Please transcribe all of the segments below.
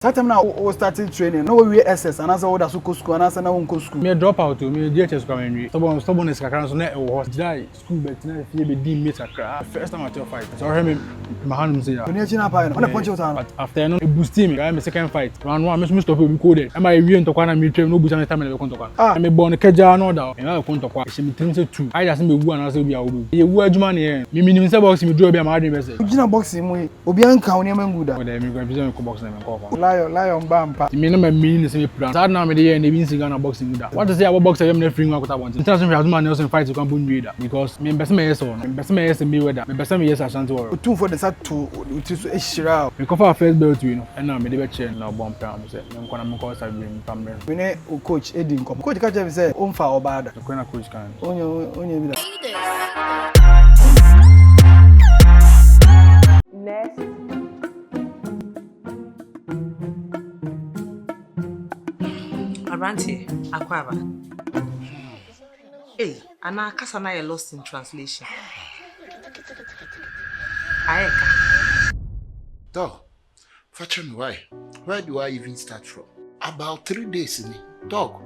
That time now we started training. No we SS and as I would school and as I now go school. Me drop out to me DHS come and stubbornness kakran so na was die school bet na fie be di meet akra. First time I tell fight. So I me my hand say ya. You need to pay. On the punch out. After no boost me, I me second fight. Round 1 me stop be coded. Am I we ntokwa na me train no busa me time na be kontokwa. Me born keja no da. Me na kontokwa. She me think say 2. I just me wu and say be a wu. Ye wu adwuma ne. Me minimum say box me draw be ma adwin be say. Ugina boxing mu. Obi anka woni amanguda. O da me go be ko box na me ko. Lion bam. Me no me mean say plan. Sad now me dey here na be singa na boxing da. What to say about boxer me na free one kwata want. International Azuma Nelson fight you can bun me da because me best me yes on. Me best me yes me weather. Me best me yes Asante Warrior. Two for the sat to ehira. Me cover first belt you know. And now me dey be chain na bomb plan say. Me ko na me ko sabi me tambe. Me ne coach Eddie nkom. Coach ka tell say on fa obada. Ko na coach kan. Onye bi da. Next. Arante, Akwaba. Hey, Anna Kasana you lost in translation. Ayeka. Dog, fortune why? Where do I even start from? About 3 days in it. Dog,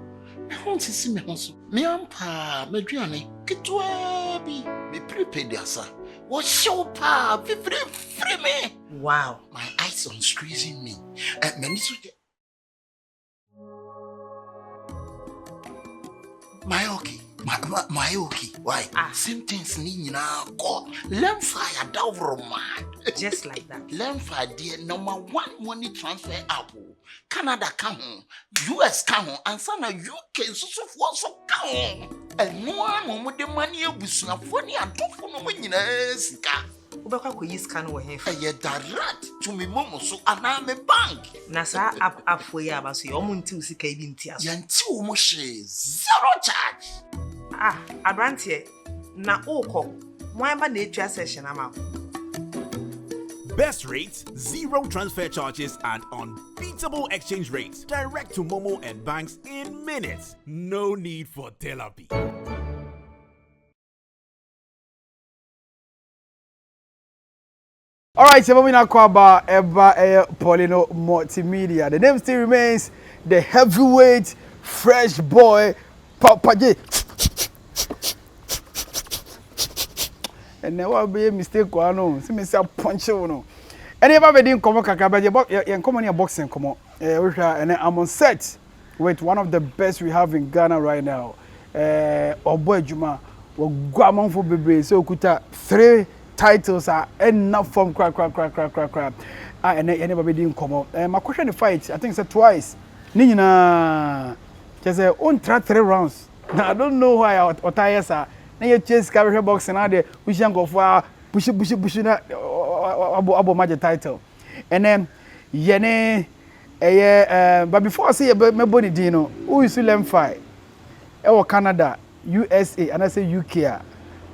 I want to see me also. Me ampa, me driane, kitwa bi, me prepaid yasa. What show pa, free me. Wow. My eyes on squeezing me. My okay. Why? Same things ni na go. Learn fire down mad. Just like that. Learn fire dear number 1 money transfer app. Canada come home, US come home, and some UK so come home. And no one with the money was not funny and talk for no winning. Ubekwa ko use can we here. Yeah, direct to me momo so I'm a bank. Na sa app for ya ba so your munti usika ibi ntia so. Yanti umo she zero charge. Abrante na oko. Mo ba na etwa session ama. Best rates, zero transfer charges, and unbeatable exchange rates. Direct to Momo and banks in minutes. No need for therapy. Alright, so we're going to talk about Poleeno Multimedia. The name still remains the heavyweight fresh boy Papa J. And now I'll be a mistake. I know. See me say punch you no. And if I be doing come on boxing come on. And I'm on set with one of the best we have in Ghana right now. Oboy Juma. We go among for baby. So kuta 3 titles are enough from crap. And anybody didn't come up. My question the fight, I think it's twice. Nina just on 3 rounds. Now I don't know why or tires are. Now you chase carry boxing out there. We should go for push na abo major title. And then but before I say my body dino, who is learn fight? Canada, USA, and I say UK.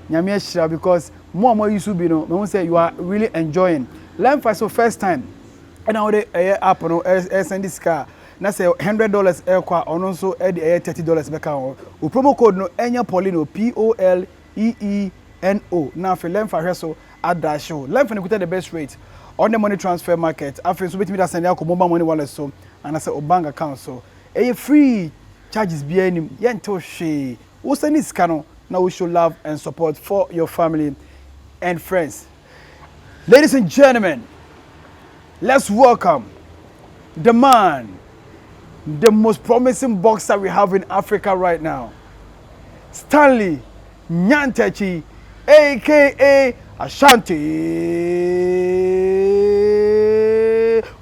Nyame because more you be no. Me say you are really enjoying. Learn fight so first time. And now the app no send this car. Na say $100 ekwa ono so e de $30 beka o. O promo code no enya Poleeno POLEENO. Na for learn fight so add show. Learn fight the best rate on the money transfer market. After so bet me that send your mobile money wallet so and I say o bank account so. Free charges be any yento she. O send this car now we show love and support for your family and friends. Ladies and gentlemen, let's welcome the man, the most promising boxer we have in Africa right now, Stanley Nyantechi, aka Asante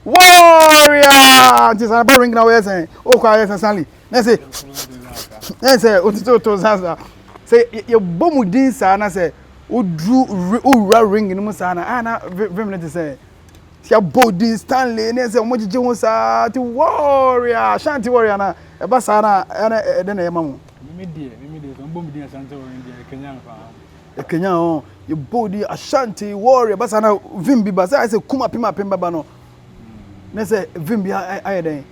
Warrior. Just about ring now. Yes, okay, Stanley. Let's say, say you bomb din sana say o ring no sana ana vim let say ya body Stanley na say mo jije won sa ti Warrior Asante Warrior na e ba sana ana de na e mamu Me die so bomb din Asante Warrior die Kenya fa e Kenya on your body Asante Warrior ba sana vim bi ba say kuma pima ba no na say vim bi aye den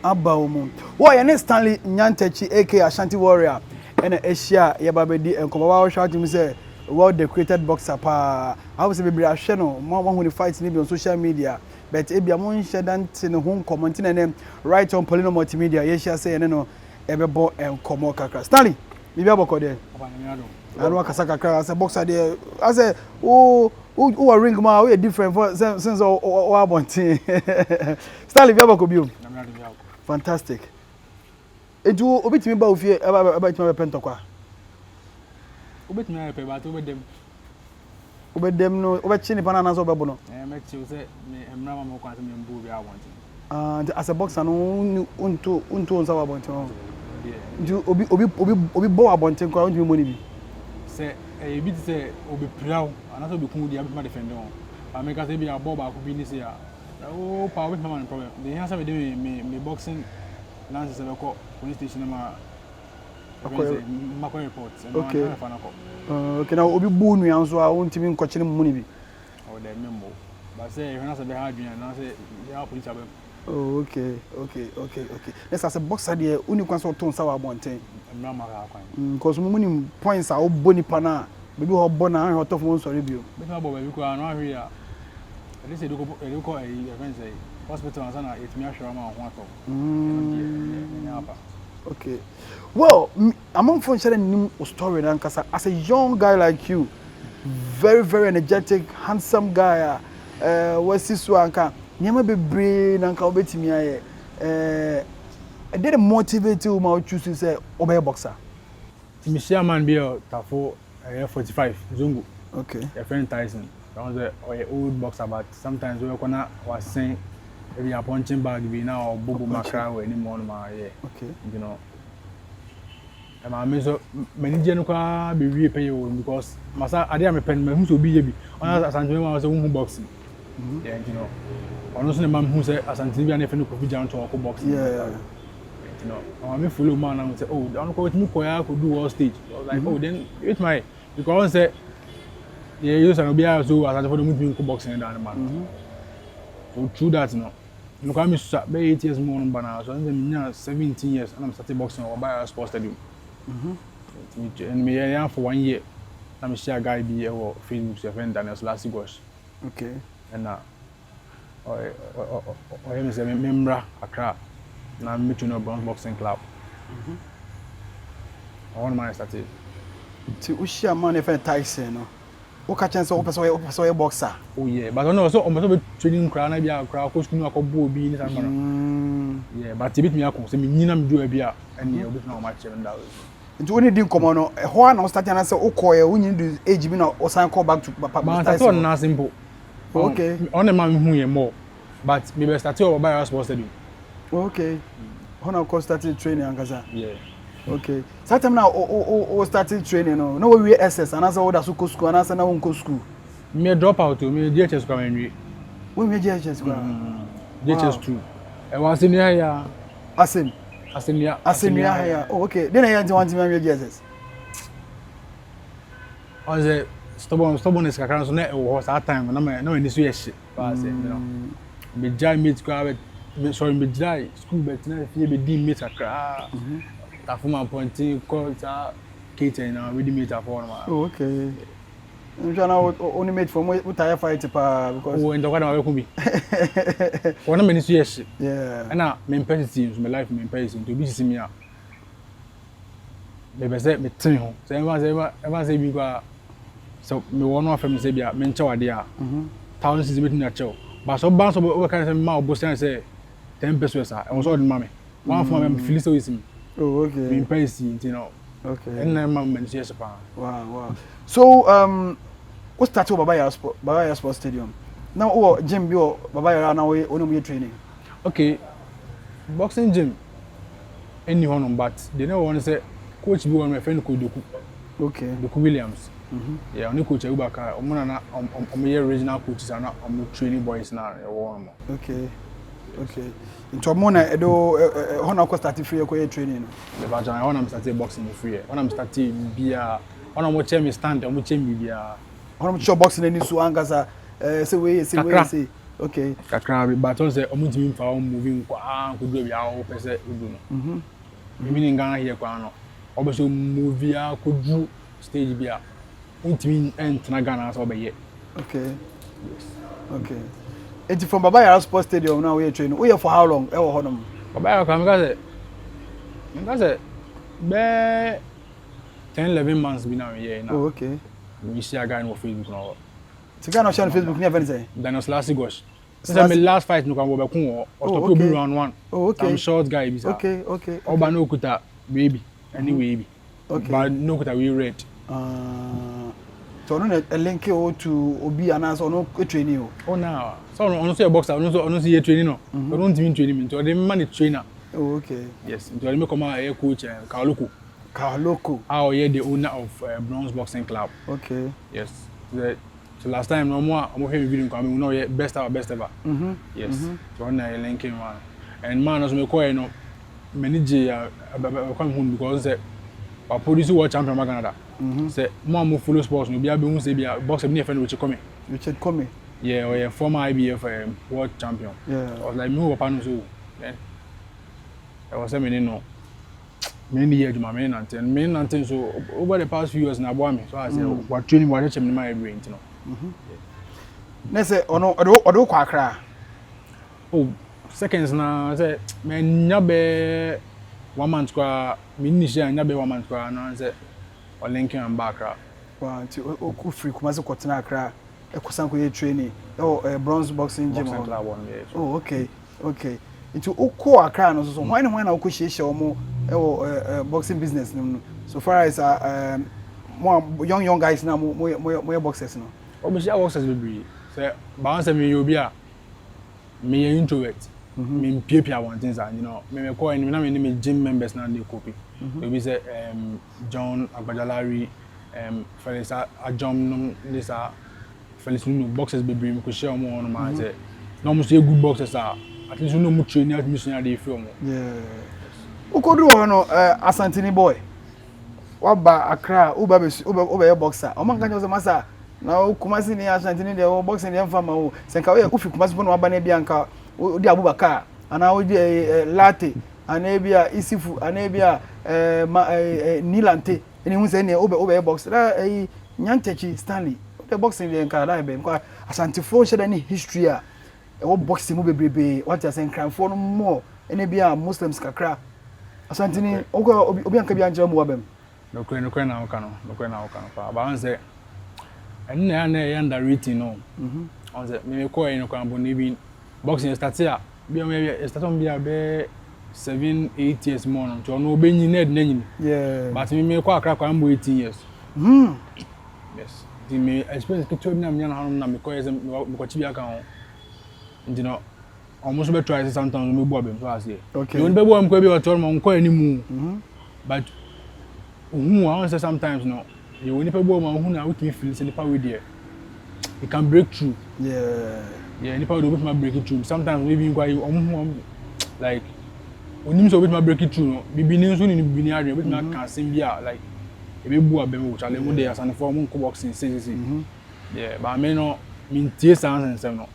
aba o mu wo ye ne Stanley Nyantechi aka Asante Warrior and Asia Yababedi and Komawa shout him say well decorated boxer pa. I was a baby no one who fights maybe on social media. but ebia mo nhye dante ne ho comment na ne right on Poleeno Multimedia ye share say ne no ebebo enkomo kakra Stanley bibi aboko de anu akasa kakra as a boxer de as a o ring ma we different for since o abontin Stanley bibi aboko biom fantastic edu obetimi ba ofie obetimi be pentokwa obetimi pe ba to obedem no obechi ni pana na so bebo no me chi say me emra ma mo kwa say me mbu bi abontin as a boxer no unto unsa abontin do obi bo abontin kwa unto money bi say e bi say obi praw anaso obi kun di abema defend on America say bi abo ba ko bi ni say oh pa obi man problem the answer we dey me boxing lance say ko police station ma okay okay okay now obi bu nu yan so a untimi nkochire mu ni bi oh dey memo but say when say be hard na say they are police abem oh okay let's as a boxer there uni kwan so ton sawa bonten emra ma ka kwan because mu ni points a oboni pa na bebi ho bo na ho tof mo sorry bio be ma bo bebi ko anu ahwe ya at least eduko event say hospital and sana it me ashura ma ho ato okay well among fun sharing story nankasa as a young guy like you very very energetic handsome guy wasisu anka nyama bebre nanka obetimi aye did motivate you ma choose say obey boxer me share man be tafo 45 zungu okay your friend Tyson that was a old boxer but sometimes we gonna was saying if you are punching bag be now bobo makra we anymore ma okay you know I mean so many gen kwa be we pay you because masa ade am pen ma hu so bi ye bi on Asante ma was hu boxing yeah you know ono so ne mam hu say Asante bi an efe no ko bijan to ko boxing yeah you know I mean follow man and say oh don ko me ko ya ko do all stage I was like oh then it my because say yeah you say no be so Asante for the movie ko boxing down man so true that no no come so be 8 years more no bana so then 17 years and I'm started boxing or by sports stadium and me yeah for 1 year I'm share guy be or Facebook so friend Daniel last gosh okay and me say member Accra na me to no bronze boxing club I want my started ti ushia man e friend Tyson no o ka chance o person we boxer oh yeah but no so o be training crowd na bia crowd ko school akọ bo bi ni san no yeah but e bit me akọ say me nyina me do bia and e bit na o match and that nti woni din komo no ho na o start na say o koye wonyi do age bi na o san call back to Papa Tyson na simple okay on the man hu ye more but me be start o by sports stadium okay ho na ko start training angaza yeah okay satam na o started training no we SS and asa oda so ko school and asa na won ko school me drop out me DHS kwa menwi we me DHS kwa DHS 2 e was in here asemia here oh okay then I want to me DHS on the stubbornness kakran so na e wo that time na we ni so ye shit pass you know me jai meet kwa be sorry me jai school bet na fie be di meet akra Tafuma pointing call ta Kate na we di meet afọ na oh okay Njana only made for we tire fight pa because oh ndo kwa na we ku bi wona me ni so ye shit yeah na me impedity so my life me impedity to bi sisi me a me be say me tin ho say ever say bi kwa so me wono afem say bia me nche wade a thousands is meeting na chew but so ban so we can say ma obosan say 10 pesos a e wo so de ma me one for me feel so isi oh okay me impedity you know okay and na ma me yes pa wow so what started Baba Sport Stadium now oh gym bi o Baba na we only training okay boxing gym any one but they never want to say coach bi one my friend ko Doku okay Doku Williams yeah only coach Abubakar omo na omo regional coaches and omo training boys na e wo okay into mo na edo hono ko start free ko training the bajan I want to start boxing free I want to start bia ona mo che me stand omo che me bia ona mo che boxing any so angasa say we say okay kakra but on say omo timi fa o moving kwa ko do bia o pese udu no me ni ngana here kwa no obo so movie a ko du stage bia untimi entna Ghana so be ye okay It's from Baba Yara Sports Stadium now we training. We for how long? Ewo honum. Baba Yara come because be 10-11 months be now here now. Oh, okay. We see a guy on Facebook now. The guy on Facebook never say. Then was last gosh. Since my last fight no can go back or stop you round 1. Oh, okay. I'm short guy be. Okay. Oba no kuta baby. Anyway baby. Okay. But no kuta we red. So no a link to Obi Anas or no training. Oh now. So on see a boxer, on see a training no. But don't mean training to the man trainer. Oh, okay. Yes, to me come a coach Kaloko. How yeah the owner of Bronze Boxing Club. Okay. Yes. So last time no more I'm heavy video coming no yeah best ever. Yes. So on a linking one. And man as me call no manage come home because say produce world champion Canada. Say more follow sports no be able to say be boxer be friend Richard Comey. Yeah, or a former IBF world champion. Yeah. I was like me who partner so yeah. I was saying no. Many years my main anten so over the past few years na boy me so I say what training what dey me my brain you know. Na say ono odo kwa akra. Oh, seconds na say me nya be 1 month kwa me ni share nya be 1 month kwa na say o linking am back ra. Wa ti o ku free kuma se kwotena akra e kusan ko ye training. Oh, Bronze Boxing Gym. Oh, okay. Into uko akra no so why na uko hihie omo boxing business no so far as more young guys now more boxers no obi share boxers be say ba say me you be a me introvert me piepia one things and you know me call any na me gym members na dey copy we say John Agbajalari Felix Ajom no this Felix no boxers be me ko share omo on man say no mo say good boxers are at least no mu training at mission dey film. Yeah. Ukodu no Asante boy. Waba Accra, uba boxer. O man kan jo masa na Kumasi ni Asante ni dey boxing dey fama o. Senka we kufi Kumasi bono waba na bia nka odi Abubakar ana odi Latte ana bia Isifu ana bia Nilante. Eni hu se ne obe boxer. Nyantechi Stanley. The boxing dey nka da be nka Asante fo sheda ni history a e boxing mu bebrebe what you say cranfo no more ene bia Muslims kakra Asante ni obi anka bia nje mu wabem no kwen na oka no pa ba say enne na e underrating no on say me ko e no kan bo ni bi boxing start here bia me start on bia be 7-8 years more no to no obenyi na ed nanyi yeah but me ko akra kwa mbo 18 years yes the me experience ke to bi na me na hanu na me ko ye me ko chi bia kan ho you know almost be try sometimes me bo abem so as here okay you be bo am ko bi o to mo nko animu but I say sometimes no you when people bo man who na we feel say nipa we there it can break through yeah nipa do be break it through sometimes maybe you like onim so be break it through no bibi ni so ni bibi ni adwe be na can sim bia like e be bo abem wo challenge wo dey asan for mo boxing say yeah but me no me tie sans no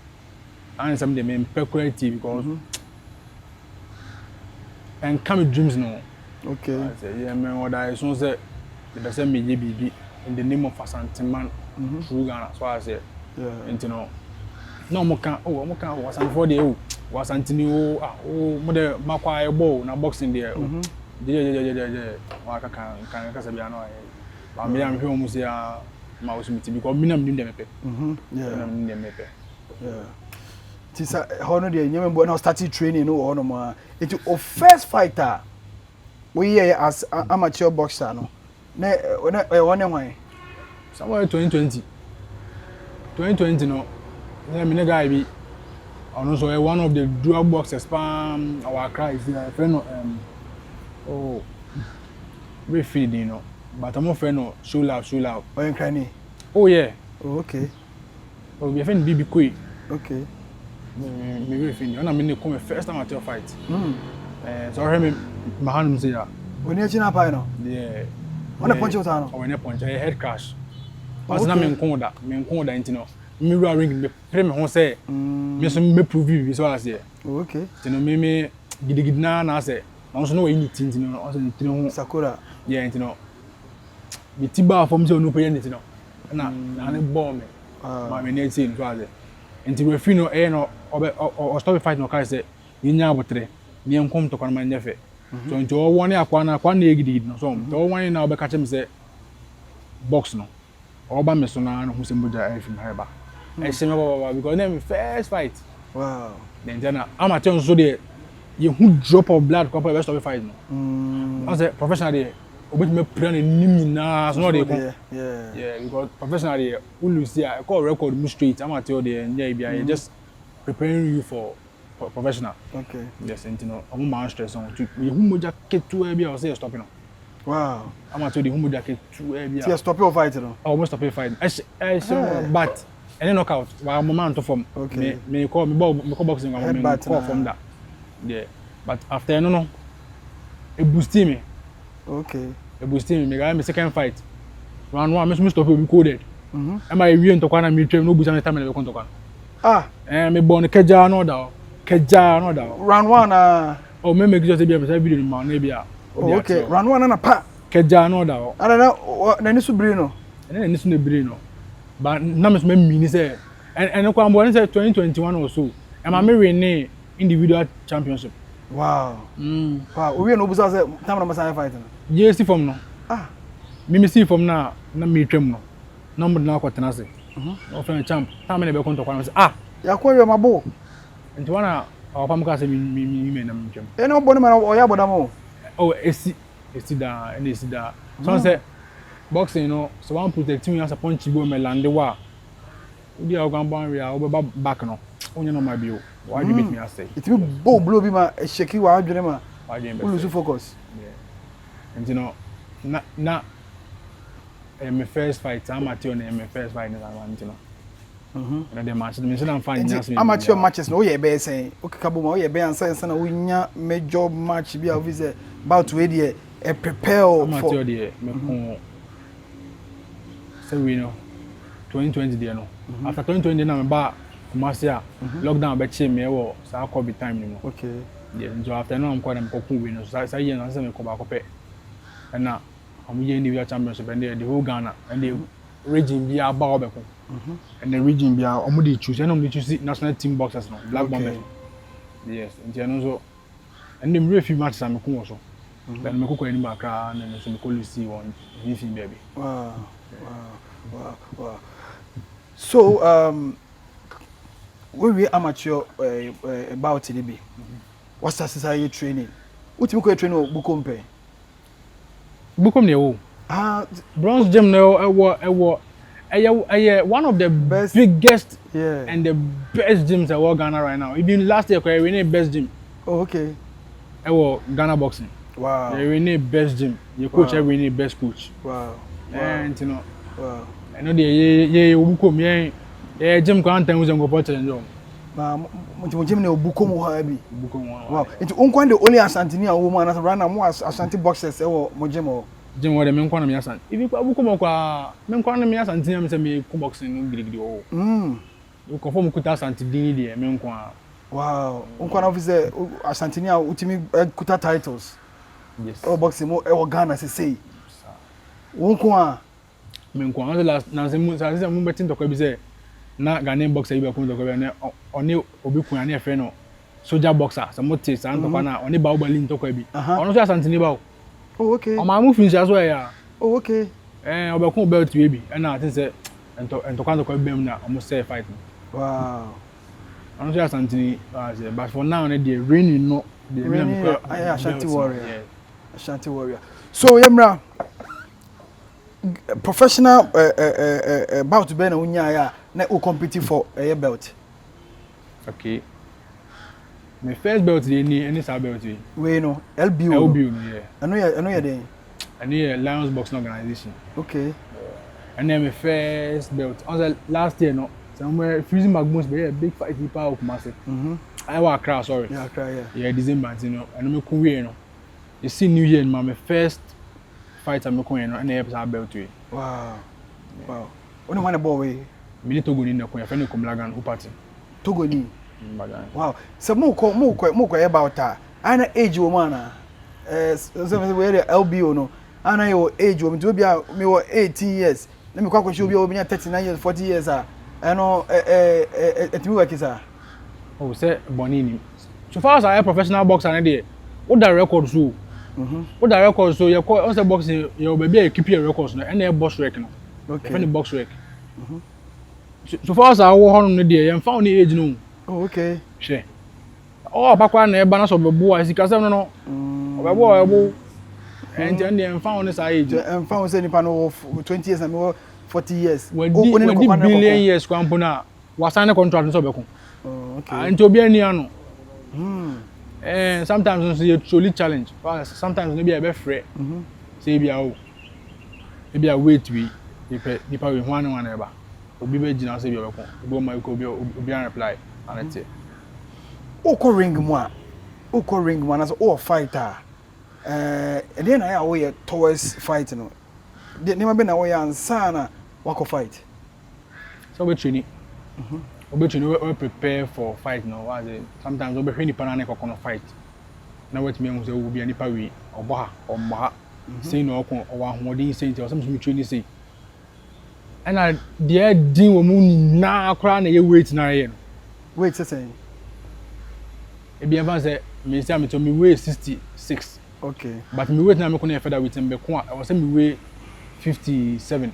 and some they mean peculiarity because and come dreams no okay I say yeah man what I so say the same me BB in the name of Asante man through Ghana so I say yeah you know no mo kan was for the was Antony mo de makwa e ball na boxing there yeah wa kan say bia no ba me am hwe mo say ma was meet because me na me dem mepe yeah me dem mepe yeah tisa hono de nyame bo na start training no hono ma it your first fighter we here as amateur boxer no na one wan somewhere 2020 no me guy be also one of the dual boxers spam our cry is friend we feed you know but I'm friend no show love when crying oh yeah okay oh we friend BB Koi okay me we feed you na me come first time at your fight so I me mahanum say ya when you china pie no yeah on a punch out no when a punch head crash but na me nko da intino me ring me pre me ho say me so me prove you so as here okay intino me gidigidi na say na so no we need intino no so intino ho Sakura yeah intino me tiba from say no pay na ne bomb me ma me na tin so as intino we feel no no or stop fight no kai say yinya abotre ni enkom to kwan man nyefe so nti o won akwa na egidi no so to won na obe ka chem say box no oba me so na no hu se moja efim haiba e se me baba because na me first fight wow then amateur so dey you who drop of blood come for stop fight no as a professional dey obet me plan nim na so no dey yeah because professional dey who lose there call record mu straight amateur dey yeah bia just preparing you for professional. Okay. Yes, and you know, I'm more stress on to you who moja get to area or say stopping. Wow. I'm at the who moja get to area. See stop your fight no. Almost stop your fight. But any knockout while moment to form. Okay. Me call boxing me call from that. Yeah. But after no it boosted me. Okay. It boosted me. Me got my second fight. Round 1 me stop you coded. Am I we to kwana me train no busa me time me to kwana. Ah. Me born keja no da. Keja no da. Round 1 oh me make just be a video ma na bia. Okay. Round 1 na pa. Keja no da. Na ni subri no. Na ni su na bri no. But na me mini say and kwa mbo say 2021 or so. Am I win individual championship. Wow. Wow. We no busa say time na masai fight no. Yes from no. Ah. Me see from na me twem no. Na mo na kwatena say. O friend champ. Time na be konto kwa say ah. Ya kwa yo mabo. Nti wana awapa mka say me na me twem. E no bone man o ya boda mo. Oh, esi da. So say boxing you know, so one protect me as a punch go me land wa. Udi ogan ban we a obeba back no. Onye no ma bio. Why do you beat me I say? It be bow blow bi ma shake wa adwene ma. Why do you lose focus? Yeah. And you know, na my first fight, amateur na my first fight na one you know. And the match, me say I'm fine nyas me. Amateur matches no ye be say. Okay kabo ma ye be ansa na we nya major match bi a we say about we dey prepare for amateur dey me kon say we know 2020 dey no. After 2020 na me ba Kumasi a lockdown be che me wo sa COVID time ni mo. Okay. Yeah, so after no am call them kokun we no say ye na say me ko ba ko pe. And na am ye individual championship and the whole Ghana and the region bi aba obekun. And the region bia omo dey choose and omo dey choose national team boxers no black bombers. Yes, and you know so and them referee matches am ko so. Then me ko any makra and so me ko see one anything baby. Wow. So we amateur about it be. What's that society training? What you go training Bukompe? Bukom ne wo. Bronze gym no one of the biggest and the best gyms in Ghana right now. Even last year, we win best gym. Oh, okay. Ghana boxing. Wow. We win best gym. Your coach, we win best coach. Wow. And you know. Wow. I know we come here. Gym can't tell you go for challenge. Gym ne Bukom ho abi. Bukom. Wow. It unko the only Asante woman as run am Asante boxers mo gym o. Jim wode me nkwa na me asan ibi kwa buko kwa me nkwa na me asan tin am say me ku boxing no girigiri o you confirm kuta asan tin dey me nkwa wow nkwa na officer Asante ni a ultimate kuta titles yes o boxing mo e Ghana say nkwa me nkwa na last na say mu betin to kwa bi say na Ghanaian boxer ibi ko to kwa na oni obi kun na e fe no soldier boxer so mo te san to kwa na oni ba obali to kwa bi ono so Asante ni ba o. Oh, okay. I'm moving finish as well, yeah. Oh, okay. I'll be belt baby. And I think say and to kind of be na almost say fight. Wow. I'm not just Anthony, but for now, the raining no. The Asante Warrior. Yeah. Asante Warrior. So, Yemra, professional bout to be na unya ya na u compete for a belt. Okay. My first belt dey any sub belt we. We no LBO. LBO yeah. I know you there. I know Lions Boxing Organization. Okay. And then my first belt. On last year no. Somewhere freezing magmoons be a big fight in power of Kumasi. I was cry sorry. Yeah, cry yeah. Yeah, December you know. And me come here no. You see New Year my first fight I'm going no and I have belt we. Wow. Wow. Only one ball we. Me need to go in the coin friend come Lagan who party. Togo ni. Wow. So more about that. Ana age woman so we LBO no. Ana your age woman to be me 18 years. Let me kwakwo show be 39 years, 40 years ah. I know it me work is ah. Oh, say Bonini. So far as I am professional boxer, and there, what the record so? What the record so? You call us the boxing, your baby keep your records, and a box rec no. Okay. The box rec. So far as I walk on the day, I'm found the age no. Oh, okay. Sure. Oh, Papa, na balance of the boy, as you can say no. Boy, and then I'm found this age. I'm found saying pano 20 years and 40 years. When billion years, Quampona was signed a contract in Sobeko. Oh, okay. And to be a niano. And sometimes it's a truly challenge. Sometimes maybe a bit free. Say, maybe a wait to be if I one ever. Obi be jina say be obeko. Obi my ko be reply and that's it. Oko ring mo na so o fighter. And then I we towards fight no. The name be na we ansa na wako fight. So we training. We prepare for fight no. Sometimes we be hwe nipa na ne kokono fight. Na what me say we be nipa we obo ha say no okon o wa hoodin say nti o some me training say. And I dear din wo mu na akra na ye wait na ye no. Wait say. E be even say me say me to me weigh 66. Okay. But me weight na me kono e feather weight me ko I was say me weigh 57.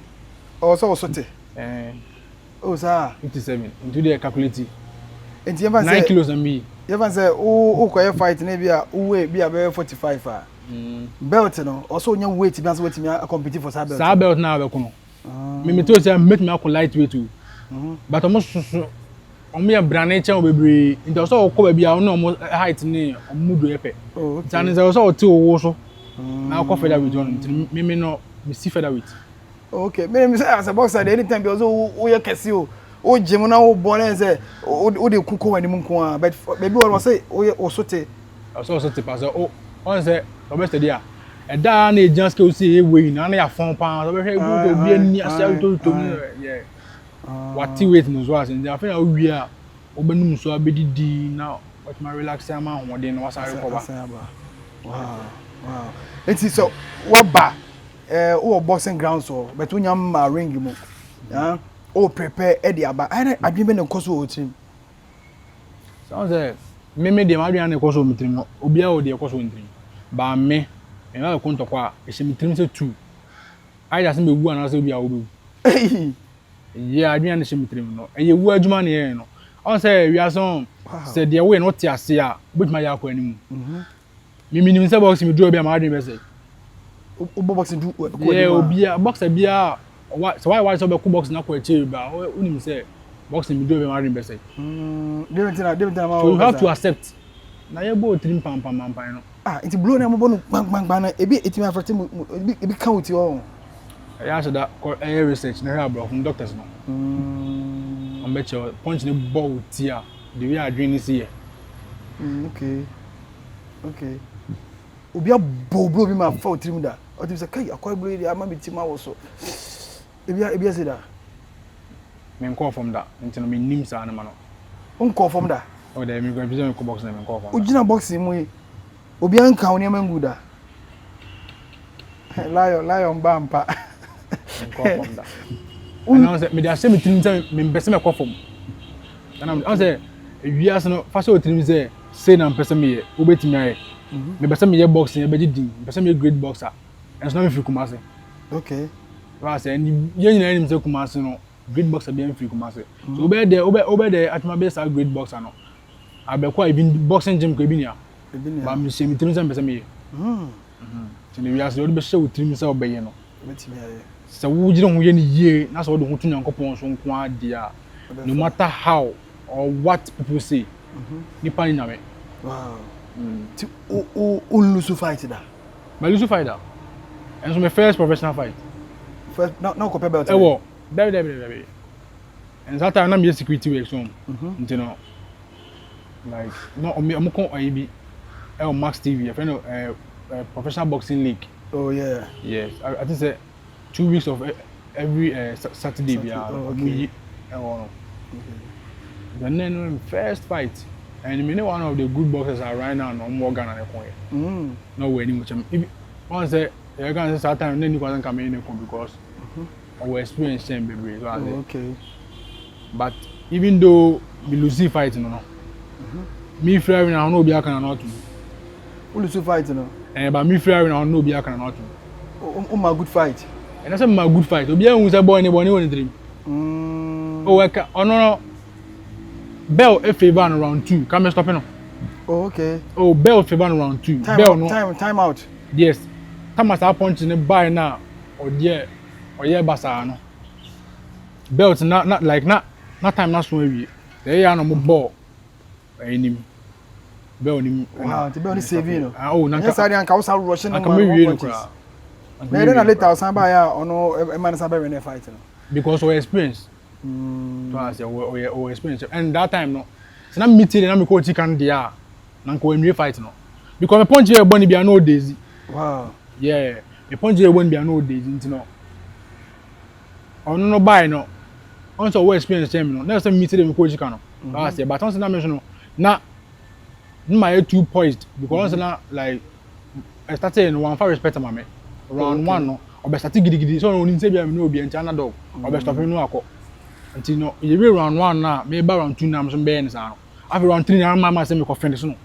Oh so sote. Oh sir 57. Into the calculate. Enti even say 9 kilos and me. Even say o ko fight na bia we bia be 45 ah. Belt no also nya weight bia so wait me compete for belt. Sa belt na be kono. Me to say make me akọ lightweight too. But almost omo ya brane chen obebre into so okọ ba bia no omo height ni omo do epe. Oh, okay. Tani say so oti owo so. Na akọ featherweight on me no me see featherweight. Okay, me say as a boxer anytime because o ye kesi o gym na o born say o de kuko wani mu nko but baby one say o sote. So sote pass on say obeste dia. Da na agents ke o say e wey na ya fon pa so be hwe go be ani ase to yeah. What weight no so as in the after we a obenum so abedidi na what my relax am ahode na wasa recover. Wow. It is so what ba o boxing ground so but unya ma ring mu. O prepare e dey aba. I adwin na nkoso o team. Sounds like me dey ma adwin na nkoso o team. Obi a o dey nkoso o team. Ba me and I want to qua a cemetery two. I just me woo and I say be a woo. Yeah, I didn't cemetery no. And you were Juman here no. I say we are some said the way not here see with my yako anymore. Me minimum say box me do be my dream say. Boxing do yeah, be a box be a what so why so be box na ko achieve ba. Unim say boxing me do be my dream say. So you have to accept. Na ye bo trim pam no. It's blow na mo no bang na ebi etimi afrete ebi count yo. Yeah, so that research na here from doctors no. On bet you punch the ball tia the way I drink this here. Okay. Obi a blow bi ma fa otrim da. O ti say kai akwai blow dey ama bitima wo so. Ebi say da. Me call from that. Until me nim sa na ma no. On call from da. Oh, there me go vision ko box na me call from. Ojina boxing mu obi anka woni amanguda lion bampa from that. And I say me dey say me tin say me pese me call from. And I say we as no fa so tin say na pese me obetimi aye. Me pese me boxing e be di me pese me great boxer. And so na me fi Kumasi. Okay. Wa say ni yen na ni say Kumasi no great boxer be fi Kumasi. So over there at my best a great boxer no. Abekwa even boxing gym ko ebi nia. Ba me se me trim se pese me. Tini we as do be show trim se obeye no. Betimi aye. So wo gire ho ye ni yie na so do ho tu Nyankopon so nko ade a no matter how or what people say. Nipa ni nyame. Wow. Ti o lose fight da. My lose fight da. And so my first professional fight. First now compare belt. Ewo, baby. And that time na me security work so. You know. Like no I'm con IB Max TV, a friend of professional boxing league. Oh yeah. Yes. I think say 2 weeks of every Saturday we are then first fight and me one of the good boxers are right now no more Ghana na kon. No way any much. If once say you can say time then you can come in because our experience same baby. So okay. But even though we lose the fight no. Me free na no be aka na not. Who lose fight no? But me free na no be aka na not. My good fight. And I say my good fight. Obi ehun say boy ni won dream. Oh weka ono bell e favor on round 2. Come stop no. Oh okay. Oh bell favor on round 2. Bell no. Time out. Yes. Thomas a punch in buy na or there or yeah basa no. Belt not like not time na so we. They are no ball. Enim. Bell ni. Wow, the bell is saving no. Oh na yes I dey anka usa rush no. Aka me wie no kra. Na then later usan buy ya ono e man say be win fight no. Because we experience. So I say we experience and that time no. So na meeting na me coach kan dia na ko we fight no. Because me punch here boni bia no daisy. Wow. Yeah, me punch here boni bia no daisy ntino. Ono no buy no. On so we experience them no. Na say meeting me coach kan no. So I say but on say na me no na my 2 poised because na like I started in one for respect mama. Round 1 no. Obe start gidi so no nse bia me no obi encha na dog. Obe stop me no akọ. Until no, you be round 1 now, maybe round 2 now, some bears are. After round 3, now, my say me go finish no.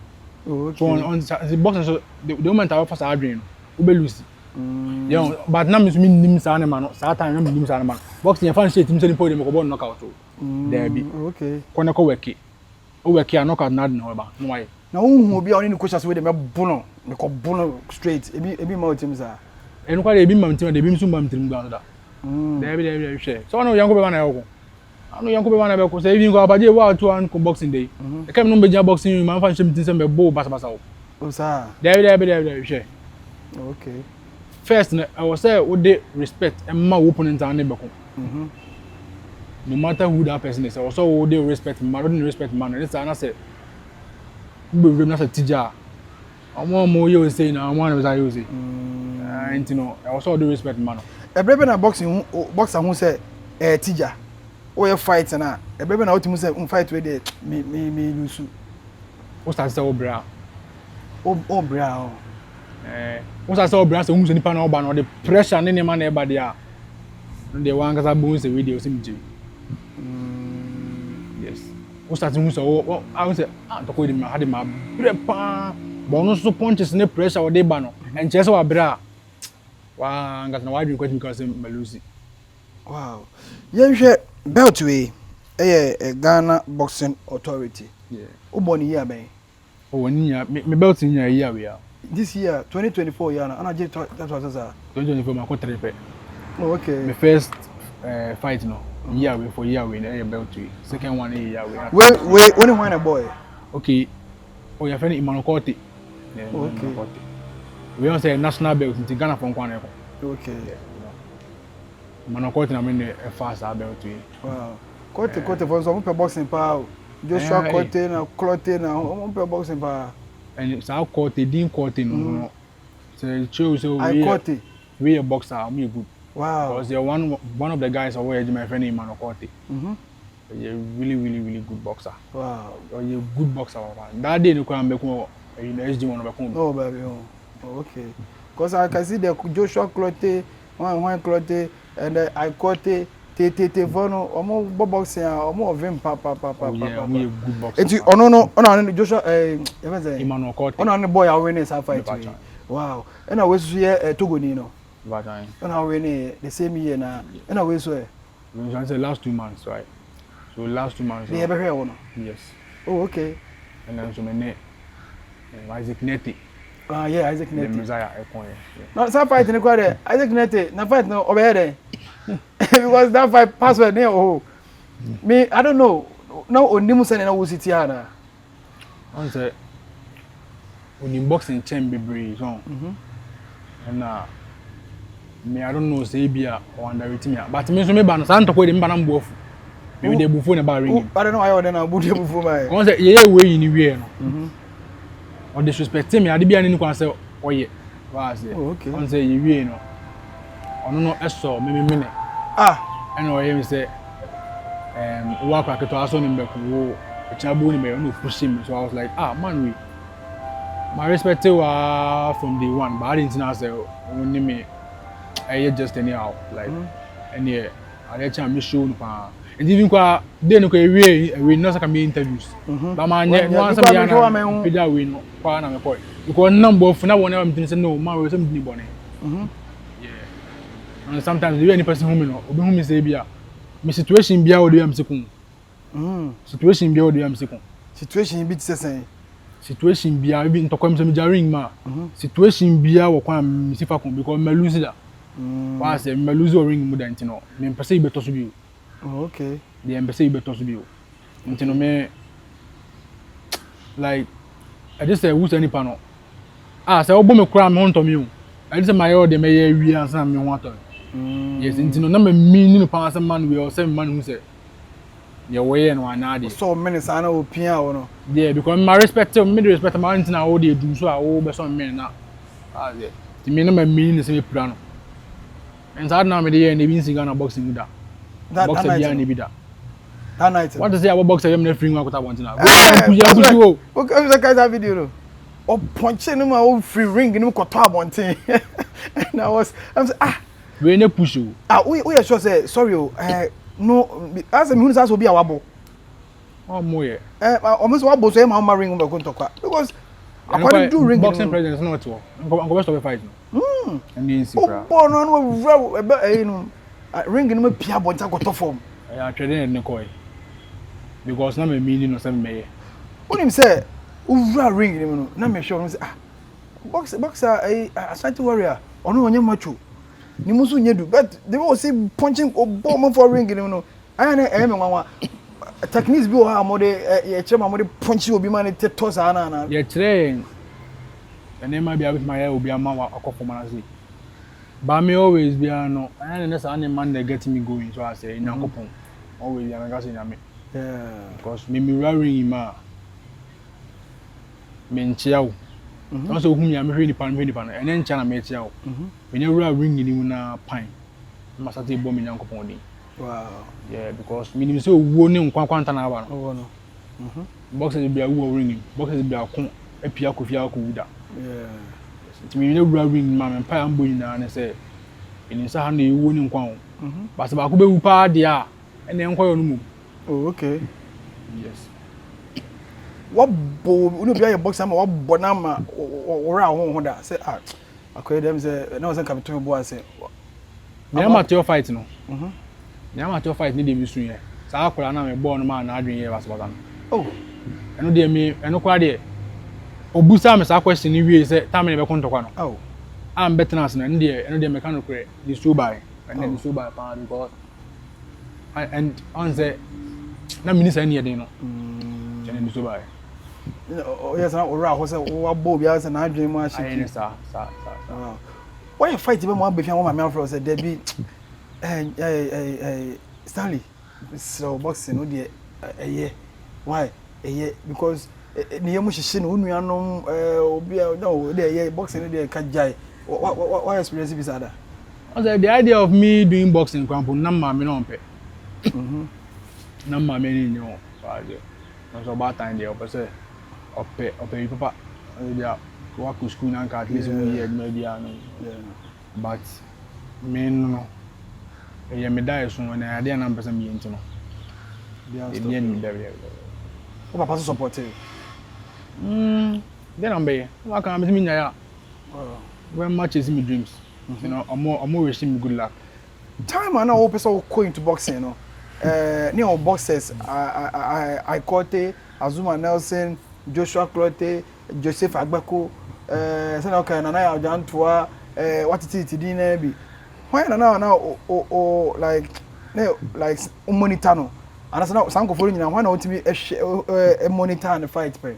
Okay. So on the box, so the moment I offer Adrian, we be lose. Yeah, but now me nim sa na man, sa time me nim sa na man. Boxing fan shit, him say the podium go born knockout. There be. Okay. Kona ko weki. O weki a knockout na no ba. No why. Na who be on the coaches wey dem bono, me ko bono straight. Ebi my team sa. Enu kwa ebi mam team, ebi mso mam team gba da. There be share. So no yango be ba na yoko. Anu yanko be wana be ko say even go abaje wa to an boxing day. E kem no be ja boxing man fan shim tin say be bo basa o. O sa. There share. Okay. First I was say we dey respect and my opponent and be ko. No matter who that person is, also we dey respect man, we dey respect man. This na say we be na say tija. Omo mo you say na one say you say. And you know, also dey respect man. Ebrebe na boxing boxer who say tija. We fight na ebebe na otimu say fight we dey me lose. O start say obra. Obra. O start say obra say hu say nipa na oba na the pressure ne man na e ba dia. No dey wan kasa bo say we dey osim ji. Yes. O start hu say I say to ko dey ma ha dey ma bre pa. But no so punches ne pressure o dey ba no. En chese wa bra. Wa ngas na wa dream kwati because me lose. Wow. Yenhwe belt we Ghana Boxing Authority. Yeah. Uboni year ben. Oh, ni ya me belt ni ya year we are. This year 2024 year na je that was 2024 ma ko trepe. Oh, okay. My first fight no. Year we for year we na belt we. Second one year we. When you a boy. Okay. Oh, your friend Emmanuel Korte. Yeah. Okay. We want say national belt in Ghana from Kwana. Okay. Yeah. Emmanuel Korte na me a fast belt we. Wow. Korte for some boxing pa. Joshua Korte na Clote na boxing pa. And so Korte din Korte no. So chose so we a boxer, me good. Wow. Because you're one of the guys away my friend Emmanuel Korte. You're really good boxer. Wow. You're a good boxer. That day you can be SG one of the oh baby. Oh, okay. Because I can see the Joshua Clote, one Clote and I Korte te vono omo boxing omo of him pa. Yeah, I'm a good boxer. Eti ono Joshua Emmanuel Korte. Ono boy a win that fight. Wow. And I was here Togo ni no. Vagina. And I win the same year na. And I was so. We say last 2 months, right? So last 2 months. They ever hear one? Yes. Oh, okay. And then so my name Isaac Neti. Yeah, Isaac Neti. The Messiah Ekon. No, some fight in the Isaac Neti. Na fight no over there. Because that fight password there oh. Me I don't know. Now onimu say na wo city ana. On say when boxing chain bebre so. And me I don't know say bia or underrate me. But me so me ba no san toko de me ba na mbofu. Me dey bufu na ba ring. I don't know why you na bu dey bufu mai. On say ye we ni we no. Or disrespect me ade bia ni kwa say oye. Wa say. Okay. On say ye we no. Ono no eso me ne. And oye me say wa kwa keto aso ni mbeko wo chabu ni me no push him. So I was like, man we my respect from day one, but I didn't know say when me I just anyhow like and yeah I let you show no And even kwa dey no kwa we no saka me interviews. But man no answer me na pija we no kwa na me boy. Because number of na one am think say no man we say me bone. Yeah. And sometimes the any person who me no obi who me say bia me situation bia o dey am sekun. Situation bia o dey am sekun. Situation bi say situation bia bi ntokwam say me jaring ma. Situation bia wo kwa me sifa kun because me lose that. Why say me lose ring mu dan tino. Me pese e beto so bi. Oh, okay. The embassy beto so bi. Ntino me like I just say who's any panel. Say obo me kura me honto me o. I just say my order me ye wi ansa me ho ato. Yes, ntino na me mean no pa say man we o say man who say ye way no anade. So many sana opia o no. Yeah, because my respect me the respect my ntina o dey do so a o be so me na. Yeah. Ti me na me mean say me pura no. And so now me dey na bi singa na boxing da. Boxer bia na bi da. That night. What to say about boxer yam na free one kwata want na. Okay, we that video no. O punch no ma o free ring no kwato abonten. And I'm say we na push o. We sure say sorry o. No, as me say so be awabo. Oh moye. Almost wabo so e ma ring go ntokwa because according to ring boxing president not to. I'm go stop fight no. And the insipra. Oh no ring no pia bonta kwato form. I trading ne koy. Because na me meaning no say me. When him say uvra ring no na me sure say boxer Asante Warrior ono onye macho ni musu nyedu but they will say punching bomb for ring no aya na me nwanwa techniques bi o ha mo de ye chema mo de punch obi man te toss ana na ye train ene ma bia with my obi ama akofo man say but me always be no aya na say any man dey get me going so I say nyankopon always ya na say nyame. Yeah, because me ring ma me nchiawo. Also whom ya me hwe nipa no ene ncha na me chiawo. Me nyawura ring ni mu na pan. Ma sate bo me nyankopon din. Wow. Yeah, because me nim say owo ne nkwankwanta na aba no. Owo no. Boxers be awo ring. Boxers be akon apia kofia akoda. Yeah. It me nyawura ring ma me pa ambo nyina na say eni sa ha na ewo ne nkwan wo. Ba se ba ko be wu pa de a ene nkwan yo no mu. Oh, okay. Yes. What bo unu bia your boxer ma what bonama ora ho da say akoy dem say na was come to bo say me amateur fight no. Me amateur fight ni dem isu ye. Sa akora na me ball no ma na adwen ye basabata no. Oh. Eno de me eno kwa de obusa me sa question ni wie say time na be kontokwa no. Oh. Am betness na eno de me kan okre di so by and then so by pa because and on say na minister any dey no. Chene so by. Yes, na ora ho say wo abo bia say na adwen mu ahye. Ayi sa. Why you fight be mo be fian wo ma me afro say there be Stanley so boxing no dey why because ni yemu hihye no unu anom obi no dey boxing no dey ka jai why experience be sada. The idea of me doing boxing kwampo na ma me no mpe. Na ma me ni nyo so aje. So about time dey opese ope you papa dia work to school na at least 1 year maybe no. But me no e me die so na ade na mpesa me enti no. Dia ni there. O papa support you. Then I'm be. What can I me nya ya? When much is me dreams. You know, I'm wishing me good luck. Time and now person go into boxing no. New boxers I Kote, Azuma Nelson, Joshua Clote, Joseph Agbako, say okay na na Jantua, what it din be. Why now like monitor no. And as now some go follow you why not to be a monitor and fight pay.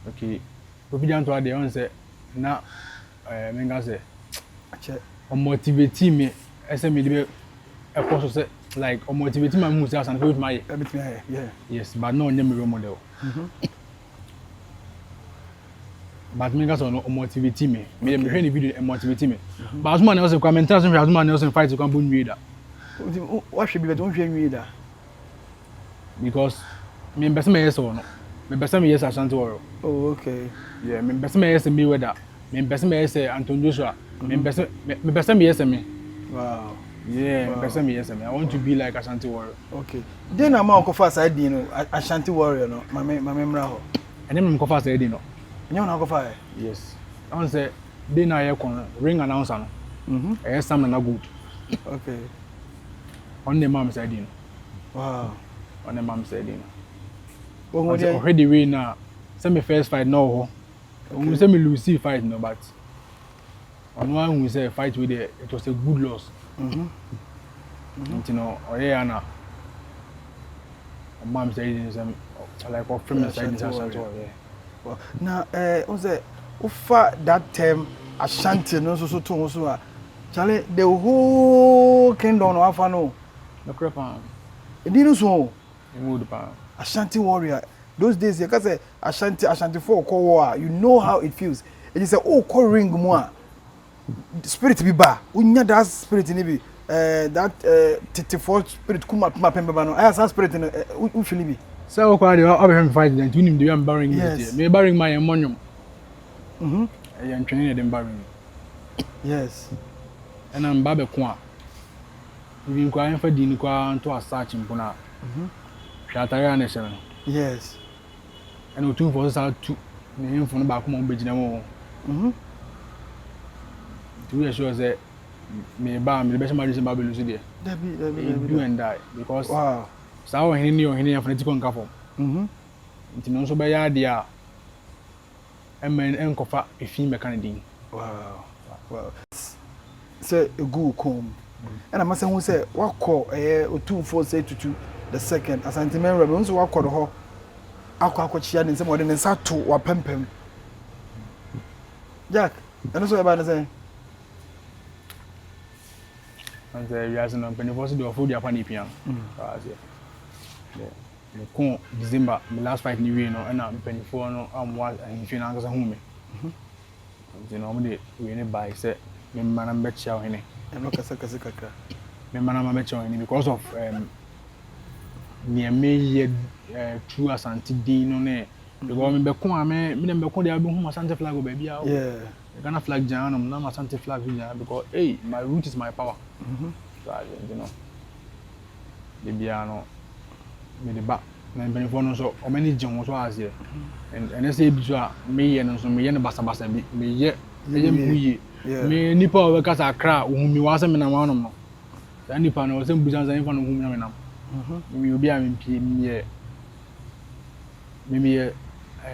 Okay. Obi Jantua dey on say na menga say o motivate me ese me dey e koso say like o motivate me mu say Asante with my yeah. Yes, but no nyem role model. But menga so no motivate me dey hwe ni video e motivate me. But Azuma Nelson kwa mental so Azuma Nelson fight kwa bu nwi da. What should be but don't nwi da. Because me best me yes or no. Me best me yes Asante Warrior. Oh, okay. Yeah, me best me yes me weather. Me best me yes Anton Joshua. Me best me yes me. Wow. Yeah, person me yes I want to be like Asante Warrior. Okay. Then I'm on first side, you know, Ashanti Warrior, no, my memory. And then I'm go first already no. You know, go fire. Yes. I want say they na here kon ring announcer no. Yes, some na good. Okay. On the mom side no. Wow. On the mom side no. Oh, already win now. Say me first fight no. We say me lose fight no, but on one we say fight with it was a good loss. You know, or yeah na. Mom said like what from the side is Asante Warrior. Well, now, was it offer that term Ashanti no so to Charlie, the whole kingdom of Afano. No crap on. It didn't so. Wood pa. Ashanti Warrior. Those days, you can say Ashanti for war. You know how it feels. It is a call ring more. Spirit be bar. We need that spirit in it. That 34 spirit come up pemba no. I have spirit in we feel be. So kwa dey obe fight then you nim dey am barring me barring my monum. I am training them barring. Yes. And I'm babe ko a. Even kwa en fa di ni kwa to search mpo na. Shatara na shema. Yes. And we tune for us out to me info no ba ko mo be gina mo. To sure say me ba me be shema dey ba be lose there. Debi. Do and die because wow. Sao hini ni ohini afaneti kon kafo. Nti no so be ya de a emen enkofa efi meka din. Wow. Say a good come. And I must say who say what call otumfo say tutu the second Asante Warrior Reveals so what call ho akwa chia ni say mo de nsa to wa pempem. Jack, and so about say and we are no penifo do ofo dia pa ni pian. Me kon December my last fight ni we no na penifo no amwa ahimfi na ngasa hu me. You know me we ni buy say me mana mbechia ohene. No kasa kakra. Me mana mbechia ohene because of near me true Asante din no ne because me be kon a me dem be kon dia be hu Asante flag oba bia. Yeah. Ghana flag janum na Asante flag because hey my root is my power. So you know. The piano me the back na benefo no so o many jin so as here and say bi so me ye no so me ye no basa bi me ye mbuye me nipa o ka sa kra o humi wa se me na wanom no dan nipa no o se mbusan san fa no humi na me nam me obi a me pie me ye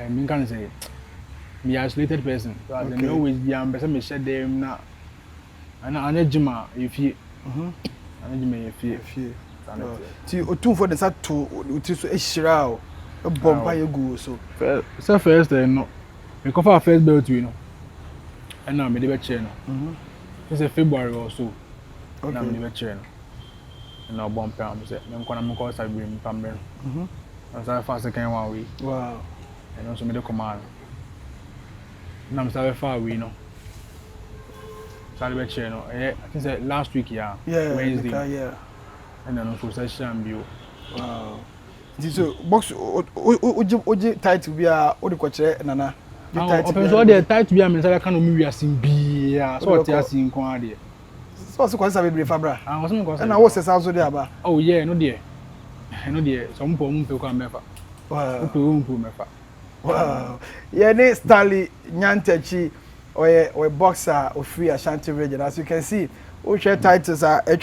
me can say me isolated person so as me always be am person me share them na ana anejima efie anejima efie ti otumfo de sa to uti so ehira o bomba yegu so first no me go for first belt we no and now me dey be chair no it's February or so now me dey be chair no and now bomba am say me ko na me ko sabi me pambe no and so fast second one we wow and also me dey command now me sabi far we no sabi be chair no I think say last week Wednesday and then also session bio. Wow. So box oji title bia o de kwache nana. Open so the title bia me say kan o mi wiasin bia so ti asin kon ade. So so kwase sabe bre fabra. Was me kwase. Na wo se sa so de aba. Oh yeah, no there. No there. So mo pe ko amefa. Wow. Mo mefa. Wow. Yeah, ne Stanley Nyantachi or boxer or free Ashanti region. As you can see, which titles are it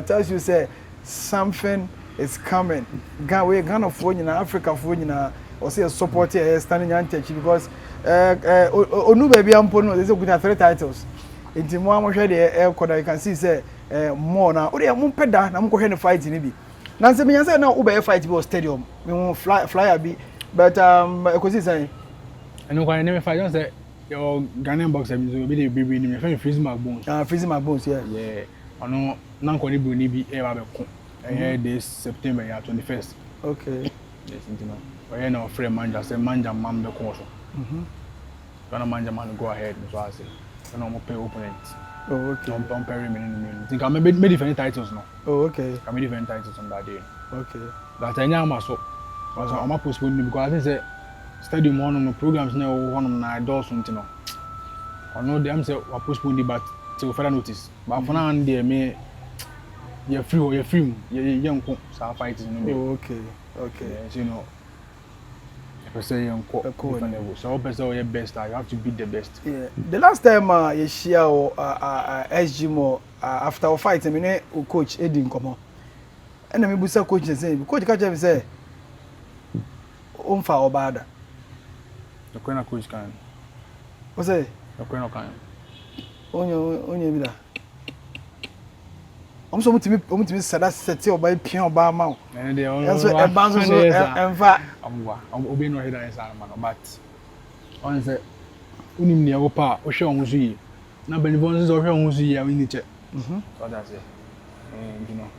tells you say something is coming. Ghana for you Africa for you or say support here Stanley Nyantachi because onu baby ampo no they say good 3 titles. Inti mo amhwe de you can see say more na o de mo peda na mo ko hwe ne fight ni bi. Na se me yan say na o be fight bi stadium. Me won flyer bi but I see say and no can never fight don't say your Ghanaian boxer be the baby ni me friend freeze my bones. Freeze my bones, yeah. Yeah. Ono na ko ni bro ni bi e ba be ko. This September 21st. Okay. Yes, you know. We na free manja say manja man be ko so. Gonna manja man go ahead so I say. No more pay opponent. Oh, okay. Don't pay me in. Think I may different titles now. Oh, okay. I may different titles on that day. Okay. But I know so. So I'm postponing because I think say stadium one of the programs now one of my doors something no. I know them say we postpone it but till further notice. But for now there me you're free, you're young, so fight is no. Okay. Yes, you know. If I say young, so your best, you have to beat the best. Yeah. The last time you share SG more after a fight, I mean, coach Eddie Nkomo. And I mean, Busa coach and say, coach catch him say, Umfa or bad. The Queen coach can. What's it? The Queen can. Onye vida. I'm so much said that set your by piano bar mouth. And they all so advance and fat. I'm obeying no head as man, but on the unim near Opa, or show on Zi. Now, Benivons or show on Zi, I need to. So that's it. And you know,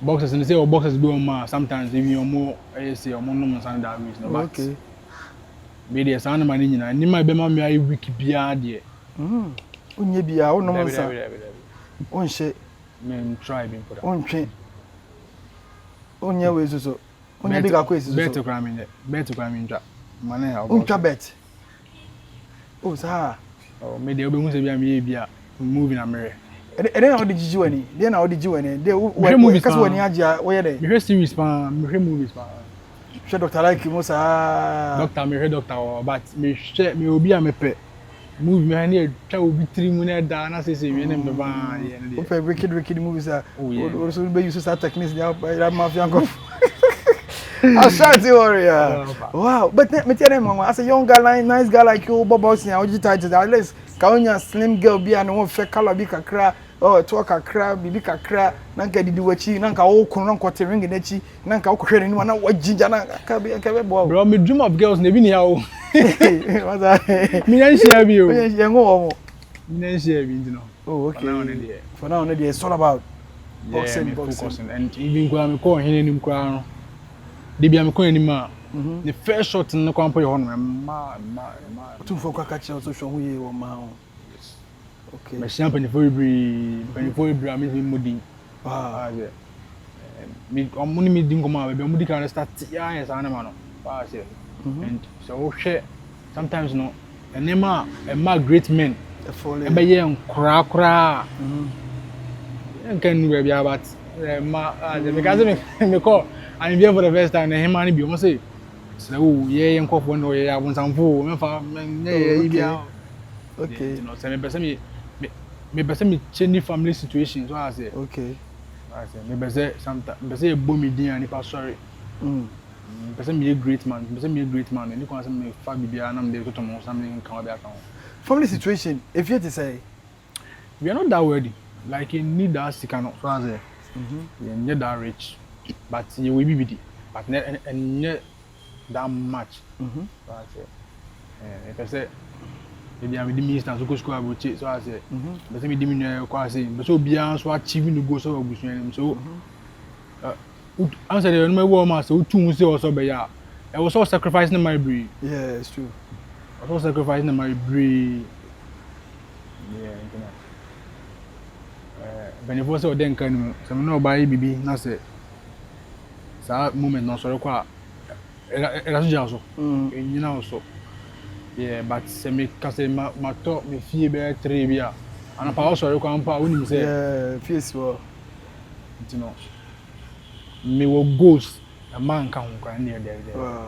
boxers and say, boxers do more sometimes, if you're more, I say, or more numbers and that reason. Okay. Be the sound of my name, and you might be my wiki beard. Unyebia, oh no, on shit. Men try being put on train. On your way, so. On your bigger quiz, better cramming it, better cramming trap. Money, Unca bet. Oh, sir. Oh, maybe I'll be moving America. And then how did you do any? Then how did you any? They were moving because when you where they? You series pan, movies pan. Sure, Doctor like Musa. Doctor, me doctor, but me share me will be a mepe. Move me here, try to be 3 minutes down. I say, we name the van. Okay, wicked movies are. Oh, yeah. Also, be used to start techniques now by that mafia. Asante Warrior. Wow, but me tell them, mama, as a young guy, nice guy like you, Bob Bossy, how you tight at least. Kaunya slim girl be and one fair color be kakra. Oh, talk kakra, bibi kakra. Nanka di wachi, nanka o kuno kwate ring nechi, nanka o kwhwere ni wana wajinja na kabe boy. Bro, me dream of girls nebi ni how. What's that? Me nan share bi o. Yeah, go. Me nan share bi, you know. Oh, okay. For now, it's all about boxing. And even when I call him crown, they be am calling him. The first shot in the camp, you ma. Two for catch also show who you are, ma. Okay. My champagne for every I mean moody. Ah, yeah. Me, I'm only meeting come out. Be can start. Yeah, yes, I know. And so share. Sometimes no. And them are great men. And by young cra. And can we be about because me call. I'm here for the first time. And him and be almost say. So yeah, young couple no yeah, I want some food. Okay. You know, say me change family situation. So I say. Okay. I say me say sometimes me say boom me din and if sorry. Person be a great man. Person be a great man. And you can say me family and I'm there to know something can be account. Family situation. If you had to say, we are not that worthy. Like you need that sick and so I say. You need that rich, but you will be with it. But not that much. So I say. If I say. Maybe I'm the minister so go school about it. So I say. But me diminu kwa say. But so beyond so achieving the goals of business. So. Answer the number one master. Two months or so by ya. I was all sacrificing my breed. Yeah, it's true. I was all sacrificing my breed. Yeah, you know. When you first then can so no buy bibi na say. So moment no so kwa. Era so also. You know so. Yeah, but se me kase ma talk me fie be 3 bia. Ana pa o so kwa mpa woni say. Yeah, fees wo. You know. Me wo goals a man can cry near there.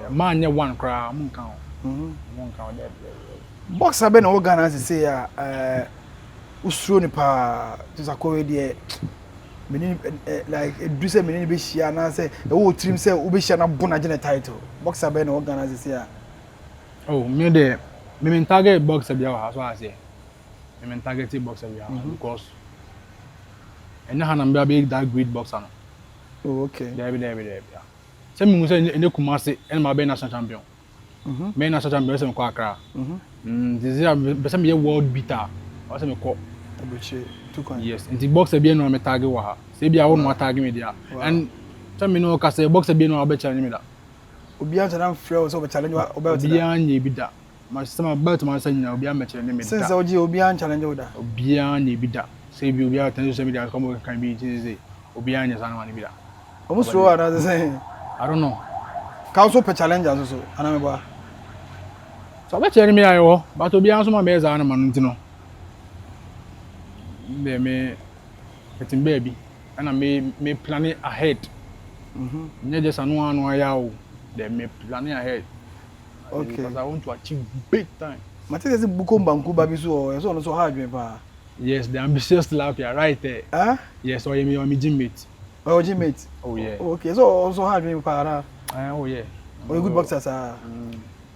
A man near one cry, moon count. One count there. Boxer ben organize say usro ni pa just akore there. Me like do say me be share na say e wo trim say wo be share na bona gene title. Boxer ben organize say oh, me there. Me target boxer bia so I say. Me target boxer bia because and na number be that great boxer no. Oh, okay. There. Say me say in the Kumasi and my be national champion. Me national champion say me kwa Accra. This is be say me world beater. I say me call. Yes, and the boxer be no me target wa ha. Say bia wo no target me there. And say me no ka say boxer be no be challenge me da. Obi an tana frɛ so be challenge wa obi obi an ye bi da. Ma say ma belt ma say nyina obi an be challenge me da. Since oji obi an challenge wo da. Obi an ye bi da. Say bi obi an tana so me da come can be say obi an ye sana ma ni bi da. Almost throw another saying. I don't know. Council per challenge also. Anameba. So be challenge me ayo, but obi an so ma be za na ma no ntino. Me It's in baby. And I may plan it ahead. Not just a one yaw. They may plan it ahead. Okay. Because I want to achieve big time. Matete se bukomba nkuba biso o so no so hard dwen pa. Yes, the ambitious tilapia right there. Huh? Yes, or you my gym mate. Oh, gym mate. Oh yeah. Okay, so also hard dwen pa na. Oh yeah. Oh, good boxer sir.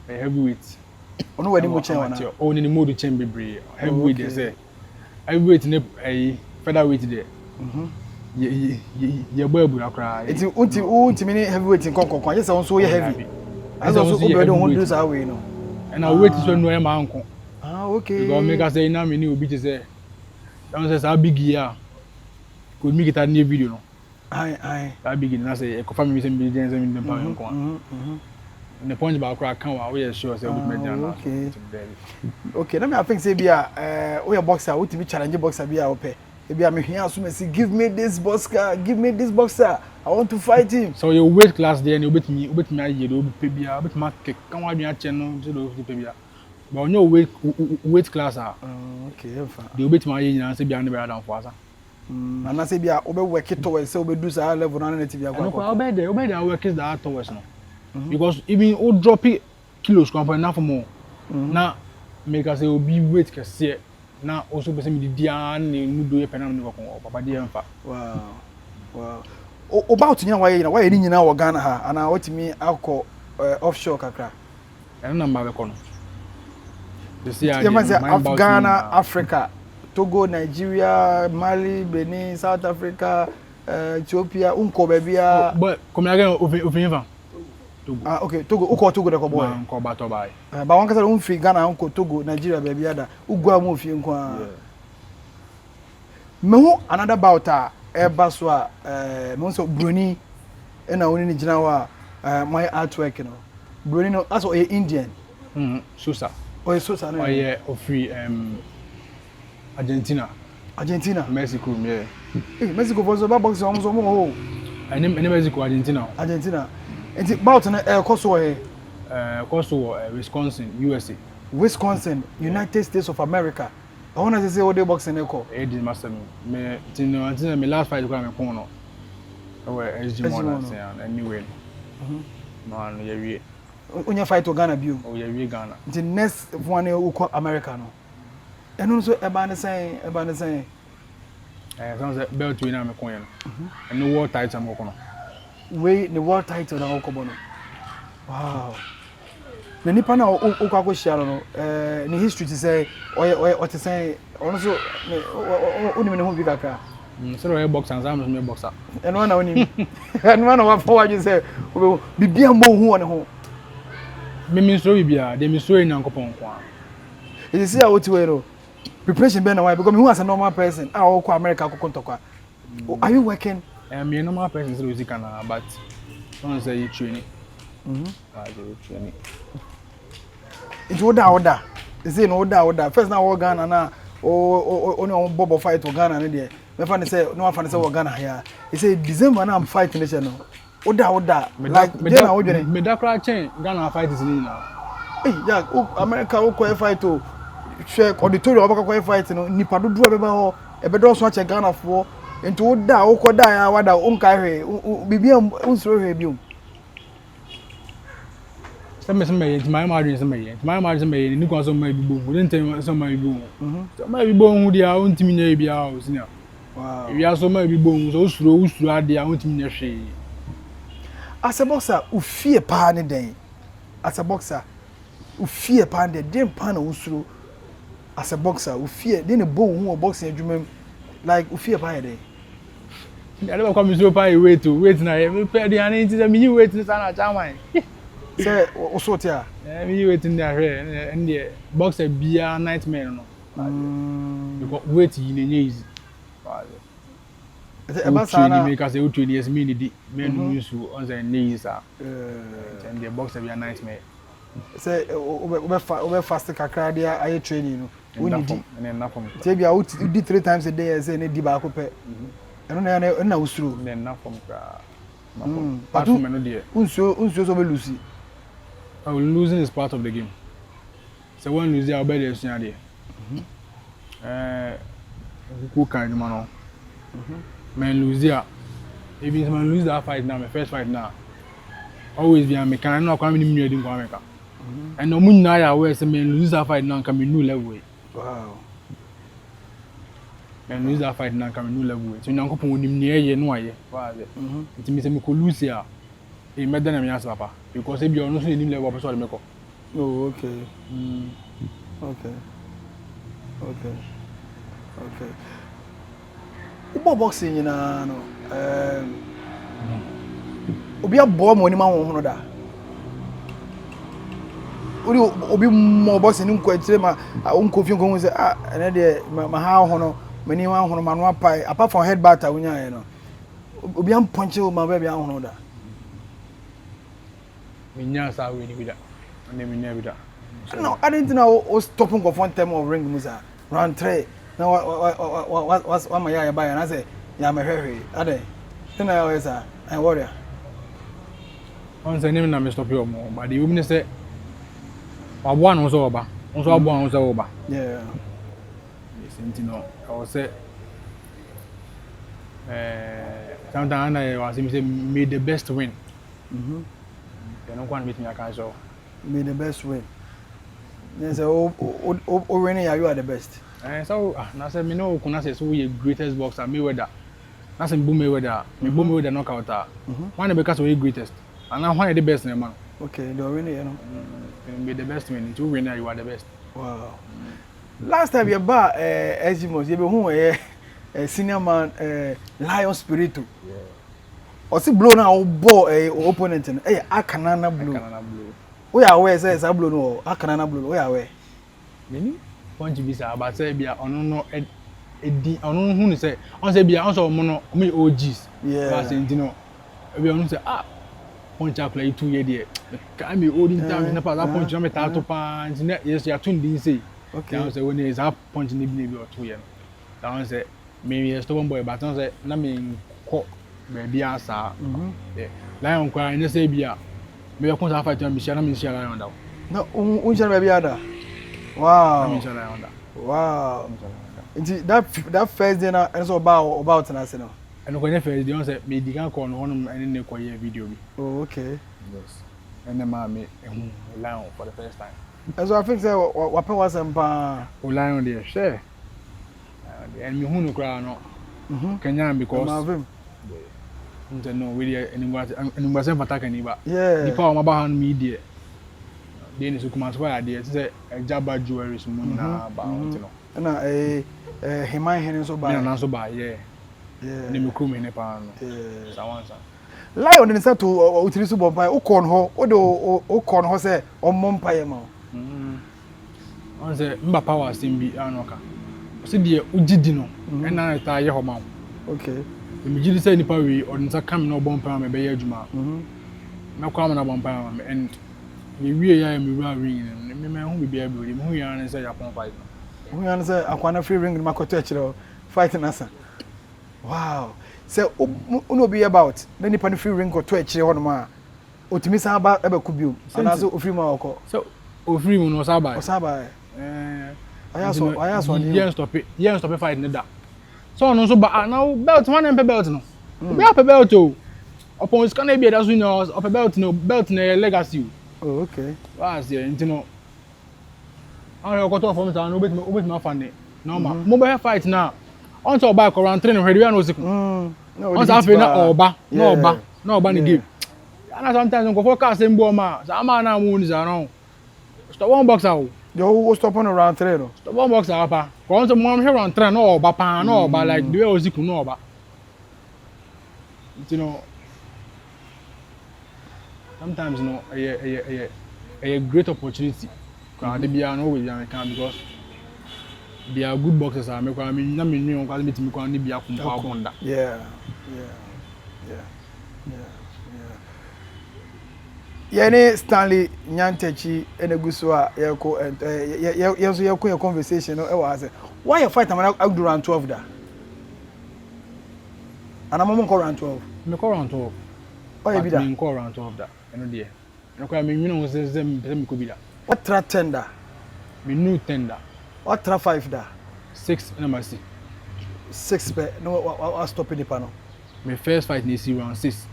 A heavyweight. Ono we ni mo chen wana. Oh, ni mo do chen bebre. Heavyweight they say. Heavyweight ne featherweight there. Ye boy bu akra. Eti unti mini heavyweight nkonkon. Yes, so ye heavy. As also go do won do that way no. And I wait so no e ma anko. Ah, okay. Because make us say na me ni obi to say. Don't say how big here. Could make it a new video no. Aye. That big na say e confirm me say me dey say me dey pa anko. The point about crack can we sure say we make na. Okay, let me think say bia we a boxer, we to be challenge boxer bia ope. E bia me hia so me say give me this boxer. I want to fight him. So your weight class there, you bet me aye do be bia, bet ma ke kan wa bia che no so do be bia. But on your weight class okay, fa. The bet ma aye nyina say bia no be adam for asa. Na say bia obe work it towards say obe do sa level na na ti bia kwa. No, obe there work is that towards no. Because even o drop kilos come for enough more. Na make us say obi weight ke se na also be say me di an ni do ye penam ni ko papa di emfa. Wow. About nyina why ni nyina wo Ghana ha ana watimi akọ offshore kakra. And number be kono. You see Ghana, Africa, Togo, Nigeria, Mali, Benin, South Africa, Ethiopia, unko bebia. But come again over Togo. Ah, okay, Togo, uko Togo de ko boy. Unko ba to buy. Ba wan kasa unfi Ghana, unko Togo, Nigeria bebia da. Ugwa mu fi nko a. Mehu another bout eba so a mo so Bruni na woni ni gina wa my artwork no. Bruni no as o Indian. Sosa. Oh, Sosa no. Oh yeah, free Argentina, Mexico, yeah. Hey, Mexico was about boxing almost more. I name Mexico, Argentina. And it bout na Kosovo Wisconsin, USA. Wisconsin, United States of America. I want to say what they boxing echo. It is master me. Until my last fight, I'm a corner. Oh, SG Mona anyway. Man, yeah. When you fight to Ghana, view. Oh, yeah, we Ghana. The next one who call Americano. And also about the same. Sounds like belt winner, I'm a coin. And the world title, I'm working on. Wait, the world title, I'm Okobono. Wow. The Nippon or Okako Sharon, in history to say, or to say, also, only when you got car. So I box and I'm a boxer. And one only, and one of what you say, will be beyond who on home. Mimi so bia de mi so enyanko pon kwa. You see how to wear preparation be na why because me who as a normal person I go America go kontokwa. Are you working? I'm a normal person so you can but don't say you training. I do training. It's order. You say no order. First now Ghana na only on Bobo fight to Ghana there. Me fan say no fan say Ghana here. He say December na I'm fighting this no. Order. Like Ghana wo dwene. Me da kra chen Ghana fight is ni na. Eh, yeah, America wo kwai fight to share auditorium wo kwai fight no nipa dodo e be ba ho e be do so a che Ghana fo enti wo da wo koda ya wada wo nkai hwe bibia unsuro hwe biom. Some my marriage ni kwa so my bibo we didn't tell so my bibo. So my bibo hu dia won timi na bia o senior. Wow. We are so my bibo so usuro ade a won timi na hwe. As a boxer, u fear pa ne den. As a boxer, u fear pa ne den pa na usuro. As a boxer, u fear den bo hu boxing adwuma like u fear pa den. I never come so pa wait na me pe dey an nti me wait ni sana chairman. Say o so tia. Me wait ni ahwe and the boxer bia nightmare no. Because wait yi na easy. Eba sana make us say o train yes me ni di me no use on say knees and the boxer be a nightmare. Say we fast kakra dia aye training no we need and enough for me. Say bia o di 3 times a day say na di ba ko pe. Eno na usuro. And enough for me kra. But me no there. Unso so be lose. Losing is part of the game. So when lose, I'll bet there's there. Who can you man? Man lose there. If it's man lose that fight now, my first fight now. Always be a mechanic. I know I'm coming in here doing America. And no moon now where some man lose that fight now come in new level. Wow. Man lose that fight now come in new level. So now come on him near you no way. Why? It means me could lose here. He made them me ask papa because if you are not in new level, person will make up. Oh, okay. Okay. Okay. Okay. Ubo boxing na no. Obi abo mo ni ma won hono da. Obi mo boxing ni nko atire ma onko fi nko say ene de ma ha hono mani wa hono ma no apai apart from head batter wonya ye no. Obi am punch o ma ba bia hono da. Minya sa we ni bida. Ane minya bida. No, I didn't know I was stopping for one time of ring musa. Round 3. Now what my ya buy and I say, yeah, my hurry. Ade. Then I always and warrior. On say name na me stop you more, but the woman say one was over. Also one was over. Yeah. Yes, you know. I was say sometimes I was say made the best win. You don't want to meet me I can show. Made the best win. Yes, winning you are the best. So now say me know kuna say so we greatest boxer Mayweather. Na say boom Mayweather. Me boom Mayweather knockout. One because we greatest. And now one the best man. Okay, the winner, you know. Be the best win. To winner you are the best. Wow. Last time you bought Ejimos, you be who senior man Lion Spirito. Yeah. Or see blow now ball opponent Akanana blue. Akanana blue. We are aware say blue no Akanana blue. We are aware. Many point to be say about say bia ono no edi ono hu ni say on say bia on so mo no me OGs. Yeah. But say no bia ono say point play 2 year there. Can be old in time na pass that punch na me tato pan yes you tune din say. Okay. Now say when is that punch ni bi or 2 year. That one say me stubborn boy but on say na me ko baby asa. Yeah. Lion kwa ni say bia me ko sa fight me share na me share lion down. No unshare baby ada. Wow. Me share lion down. Wow. That first day na so about na say no. And when first day on say me di kan call no and ne koye video bi. Oh, okay. Yes. And then me lion for the first time. So I think say what was pa lion there share. And me hu no kra no. Kenya because no we anyone say attack any ba. Yeah. The power ma hand me there. Then is come as why there say jaba jewelry so money na ba you know. Na Himan hen so ba. Na so ba yeah. Yeah. Ni me come ne pa no. Yeah. Sawansa. Lion ni say to utiri so bompa o kon ho o de o kon ho say o mompa ye ma. On say mba power sim bi anoka. Se de ugidi no e na ta ye ho ma. Okay. Me gidi say nipa we o nsa kam na bompa me be ye adwuma. Na kwa na bompa me and me wie ya me wa ring me hu bi bia bi me hu ya na say Japan fight. Hu ya na say akwana free ring ma koto akire fight na sa. Wow. So uno be about na nipa no free ring koto akire ho no ma. Otimi san ba e be ku biu. Ana so ofri ma okọ. So ofri mu no sa ba. O sa ba. Aya so ni. Yen stop it fight ne da. So no so ba now belt one and belt no. Be up belt o. Upon scan e be that so no up belt no belt na legacy. Oh, okay. Was there you know. I got off from town obet ma fan normal. Mo be fight now. On to back around train ready we no sick. No. On sa fe na oba, na oba ni game. And sometimes go for cast em bo ma. Sa ma na mu ni za no. Stop one boxer o. Yo stop on around train no. Stop one boxer pa. Ko on to mo am around train no oba pa no oba like the way o sick no oba. You know. Sometimes no a great opportunity. They be an always can because they are good boxers. I mean, na me new because me timi kwani be akumpa bonda. Yeah. Yene Stanley Nyantechi eneguso a yeko yenso yeko your conversation no e was why you fight am do round 12 da. And I'm on round 12. Me call round 12. Oh, you be that. Me call round 12 da. Eno there. No kwa me know say me ko bi da. What tra tender? Me new tender. What tra 5 da? 6 na ma see. 6 pe no I stop the panel. My first fight ni see round 6.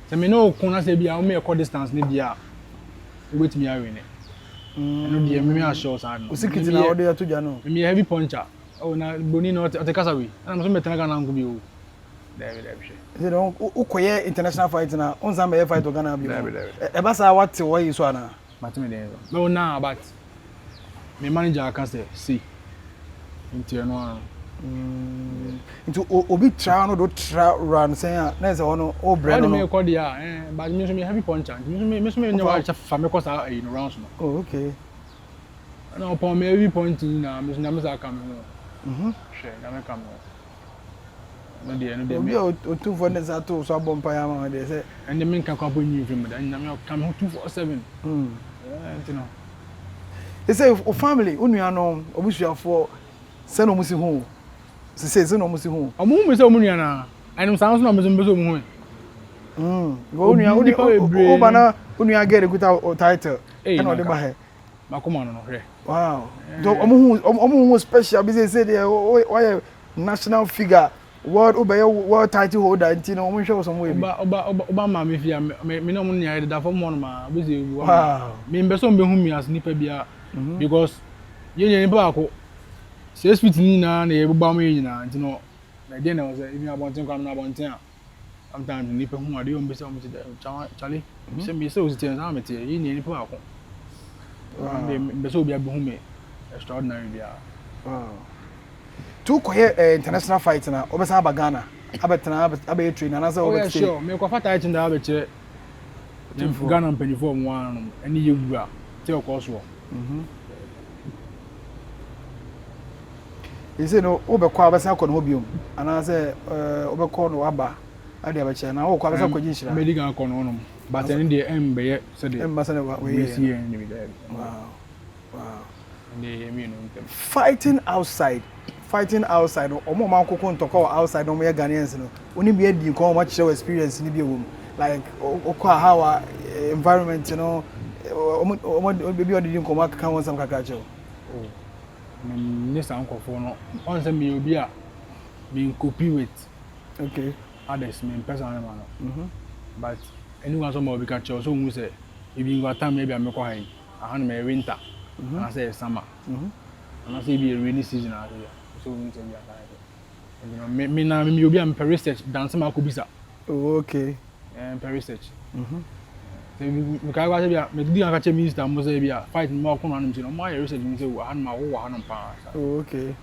So me no corner say bia o me record distance ni bia. Wait me away ne. No dey me assure say no. O sikiti na order ya to ja no. Me heavy puncher. Oh na boni no te kasa we. Na me so me tena na nko bi o. David. You know, ukoye international fight na on some fight Ghana bi. E ba sa what why you so na. Matime dey. No na but me manager can say see. Into no. Into obi try no do try run say na say ono o brand no. Me record ya but me so me heavy puncher. Me so me nyawa cha fa me cause in rounds no. Oh okay. Na upon me heavy point na me say come no. Share na me come no. No dey me o 2 for nesa to so bompa ya ma dey say and the men can come new film that na me come 247 you know they say o family onua no obusuafo se no musi hu se no musi hu omu me say omunua na anim san so na me so mu hu onua bana onua get kuta title and o dey ba he makoma no hwe wow so omu hu special be say dey why national figure world title holder until no one show some way oba ma me fia me no mo nya da for mo no ma be say wow me be so be hu me as nipa bia because ye nipa ako 6 feet ni na ye beba mo nyina until no na dey na say even abonten kwam na abonten a sometimes nipa hu ade o be say o me chale say me say o sit na me te ye nipa ako be so bia be hu me extraordinary bia wow to koye international fight na obesa aba Ghana abetena abe train na say obetena sure me ko fata itin da abeche Ghana penifo mo anu eni yewu a te okoso ise no obekwa abesa ko no biom ana say obekọ no aba ade abeche na obekwa abesa ko jinshira medical ko no no but eni de embe ye so de emba say we see eni be there wow ne me no fighting outside omo man kokon toko outside no me Ghanaians no oni be di nko ma kire experience ni bi wom like okwa how environment you know omo be odi nko ma kan won sam kaka che ni san kofo no on say me obi a me copy with okay others me person man no but anyone so mo be ka che so hu say if you go time maybe am ko hai ahan me winter and I say summer and I say be a rainy season out here so we need to be alive you know me na me obi am per research dance ma ko bisa okay per research so me ka say bia me di an ka che minister mo say bia fight mo ko no anum no mo research me say wa han ma wo wa han pa okay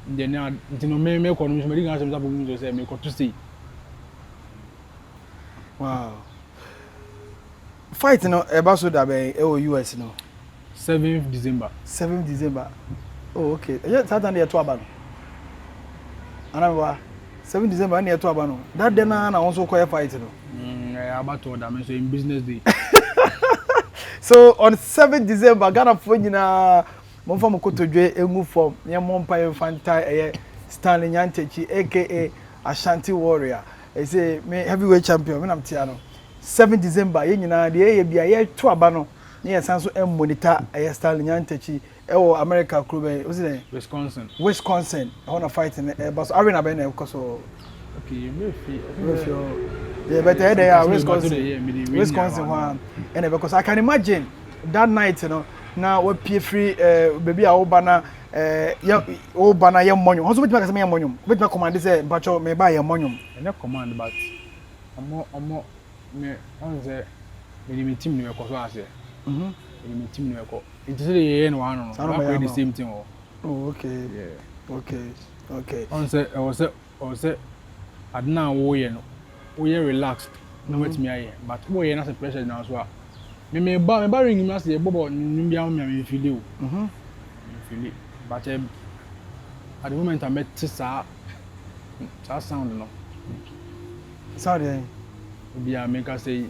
then na ntino me ko no me di an say me mo say me ko to say wow fight no eba so da be e o US no 7th December. Oh, okay. Yeah, Saturday to Abano. Anawa 7th December na to Abano. That day na also call fight no. About to that so in business day. So on 7th December Ghana for nyina mo fa mo kotodwe emu form. Nye mo mpa infanta Stanley Nyantechi aka Asante Warrior. I say me heavyweight champion me nam tia no. 7th December ye nyina de ye bia ye to Abano. Near Sanso monitor a Stanley Nyantechi or America club Wisconsin. I want to fight in the bus arena because okay, you yeah, but they are Wisconsin one and because I can imagine that night you know now we pay free baby Obana Obana yam money also with my money with my command say bacho me buy a money and not command but omo me on the team no ko so ase in team no ko it is the no one no the same thing oh okay yeah okay on say adna wo ye no we relaxed no wait me aye but wo ye na say pressure now so me ba ring me say bobo nim bia me feel o feel but at the moment I met sa sound no sorry bia me ka say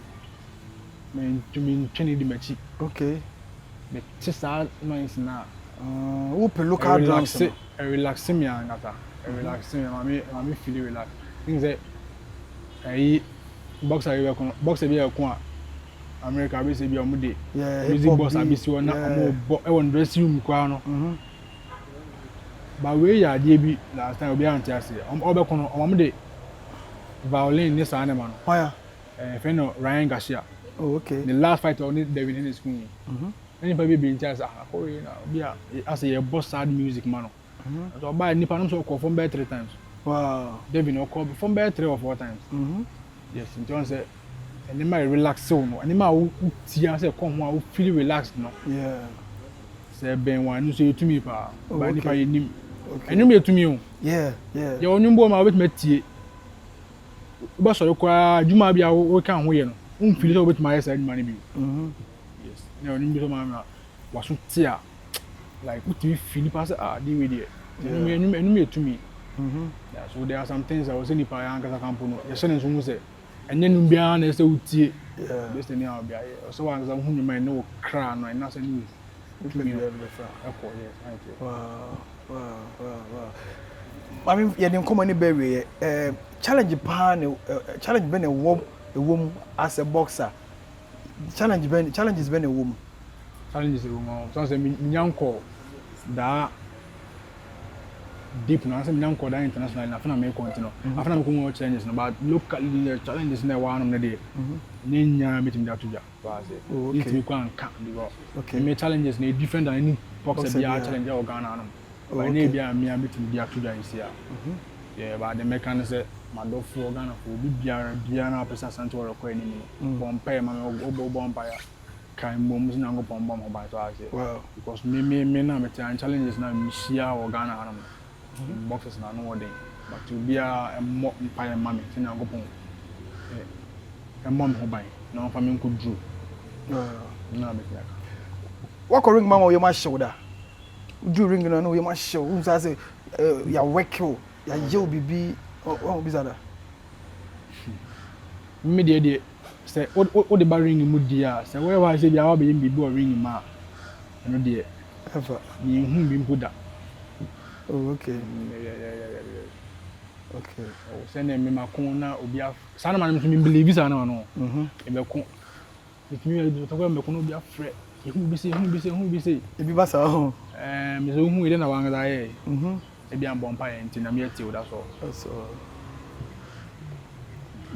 me to me chini di machi okay me tisa noise na who pe local drums relax me anata relax me mami feel relax things that boxer be ko America be say be omude music box abi si wona omo e won dressing room kwa no But we ya dey bi last time obi anti ase. Obekono omam de violin ni sa na ma no. Why? Friend Ryan Garcia. Oh, okay. The last fight only David in school. Anybody be in charge as a boss sad music man. So buy nipa no so call from bed 3 times. Wow. David no call from bed 3 or 4 times. Yes, in terms say and then my relax so no. And my tia say come one feel relaxed no. Yeah. Say ben one no say to me pa. But nipa you nim. Okay. And you to me o. Yeah, yeah. You onimbo ma wait me tie. Uba so kwa juma bia wo kan ho ye no. Feel so wait my side money bi. Yes. You onimbo so ma was tia. Like what do you feel pass deal with it. You to me. Yeah, so there are some things I was in the Payanga Campo. The son is say, and then be honest, yeah, this thing now be so as whom you might know crown and nothing new. Wow. I mean, you didn't come any berry. Challenge pan, challenge been a woman as a boxer. Challenge is been a woman. Challenge is a woman. So I say, young call that. Deep now, some young called international. I find I continue. I find I'm going to challenges, but locally the challenges now one on the day. Ninya meeting that to ya. Okay. You can count the world. Okay. Me challenges need different than any boxer be challenge or Ghana. But maybe I'm meeting the to ya is here. Yeah, but the mechanism my dog for Ghana for be Biana person Asante Warrior Reveals. Bompire, my obo bompire. Kind bombs na go bomb by to us. Wow. Because me na me challenges na Misia or Ghana. Boxes na no day, but to be a more empire mammy, tin go pon. A mom who buy, no family could do. No, what ring mama on your shoulder? Do ring and know you must show. Who says ya wake you, ya yo bibi, or bizarre. Media say, what the bar ring in Mudia, say, where I said, I'll be in before ringing ma. No dear, ever, you whom been put up. Oh, okay. Okay. Oh, send them my corner or be a son of mine to believe is I know. If you talk about me, be afraid. Who be say, if you pass at home, Miss whom we didn't want to maybe I'm bompire and Tinamia till that's all. That's all.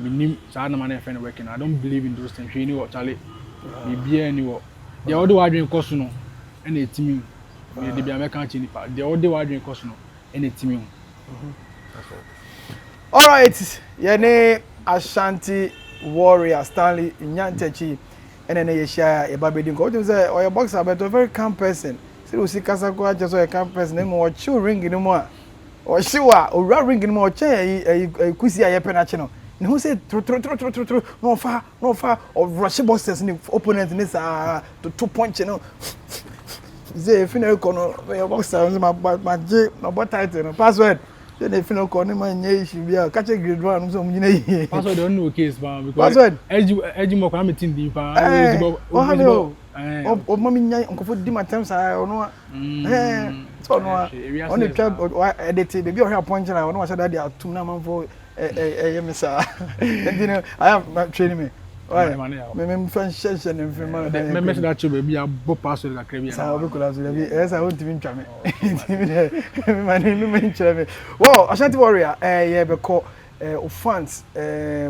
We need Sana friend working. I don't believe in those things. You know what, Charlie? Be anywhere. The other one drink costume and it's me. The American chinipa. The other one drink costume and it's me. That's all. All right. Your name Asante Warrior Stanley Nyantechi. And then you share a baby dingo. What do you say? Or your boxer, but a very calm person. See, we see Kasako just a calm person. Name or chew ring in more. Or sure, or ring in more chair. A kusi a penachino. And who said, no far, or Russian boxers in the opponent in this to 2 point channel. Say, if you know, your boxer, my J, no title, password. Then if you know, my should be a catch a grade 1. Password don't know case, because password. As you more committing deep. Oh, mommy, Uncle Foot Dima times I don't know. So, no, on the trap or edited, baby, or her point, and I don't know what they are 2 numbers for a missa. And you know, I have not training me. My friend Shenson and from my that you be a book password like Caribbean. Yes, I want to be trying. My name is Chevy. Well, Asante Warrior, yeah, because fans,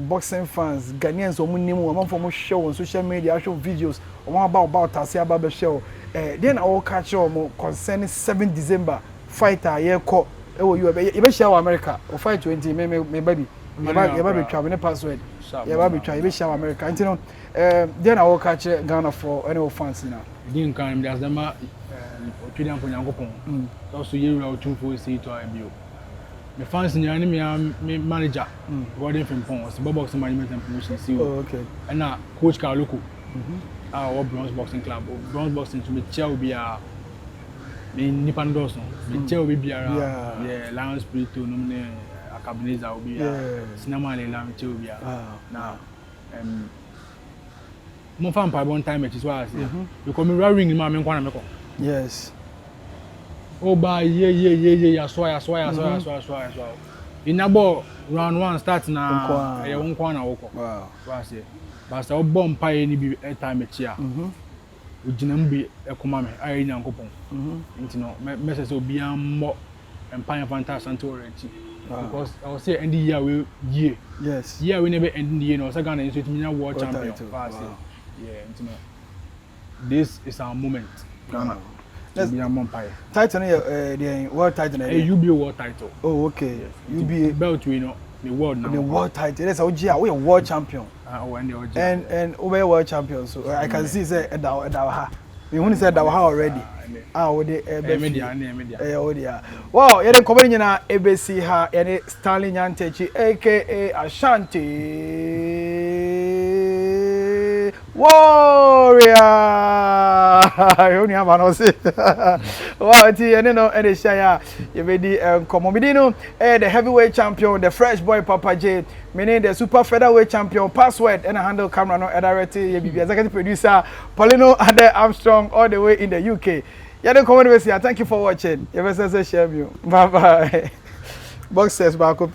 boxing fans, Ghanaians, or minimum from show on social media, show videos, or about Tasia Baba show. Then I will catch you concerning 7 December fighter, yeah, call. Oh, you have show America or fight 20, my baby. You baby traveling password. You baby try, you show America. And you know, then I will catch Ghana for any fans now. Didn't come, there's them, Twitter for Yankopon. Also, you are 2 for see to IBO. The fans in your enemy manager, Gordon from Pons, boxing management and promotion. See, okay. And now, Coach Carluco, our bronze boxing club, bronze boxing to me, Chel be a Nipan Dawson, Chel be a Lion Spirit to nominate. Cabinets will be cinema and Lamchubia. Now, more fun by one time, it is what I say. You come ring in my man. Yes. Oh, by yeah, I swear. In a ball, round 1 starts now. I won't corner. Wow. I say, but I'll bomb pie any time at here. We didn't be a command. I ain't a coupon. You know, messages will be more. Empire Fanta Asante Warrior because I was say end the year we year. Yes. Yeah, we never end the year. No, second is to me world champion. Wow. Yeah, this is our moment. Ghana. Let's be a Empire. Title the world title. UBA world title. Oh, okay. Yes. UBA belt we know the world now. The world title. That's OG. We are world champion. And we world champion. So I can see say Edawa. You want to say Edawa already. Wow, yeah, then coming in ABC ha, and Stanley Nyantechi, aka Asante Warrior. I only have an say. Wow, and you know, and the share, you made Comodino, the heavyweight champion, the fresh boy Papa J, meaning the super featherweight champion, password, and a handle camera, no, directly, executive producer, Poleeno, and Armstrong, all the way in the UK. Yeah, don't come on, thank you for watching. You share you. Bye bye. Boxers back up.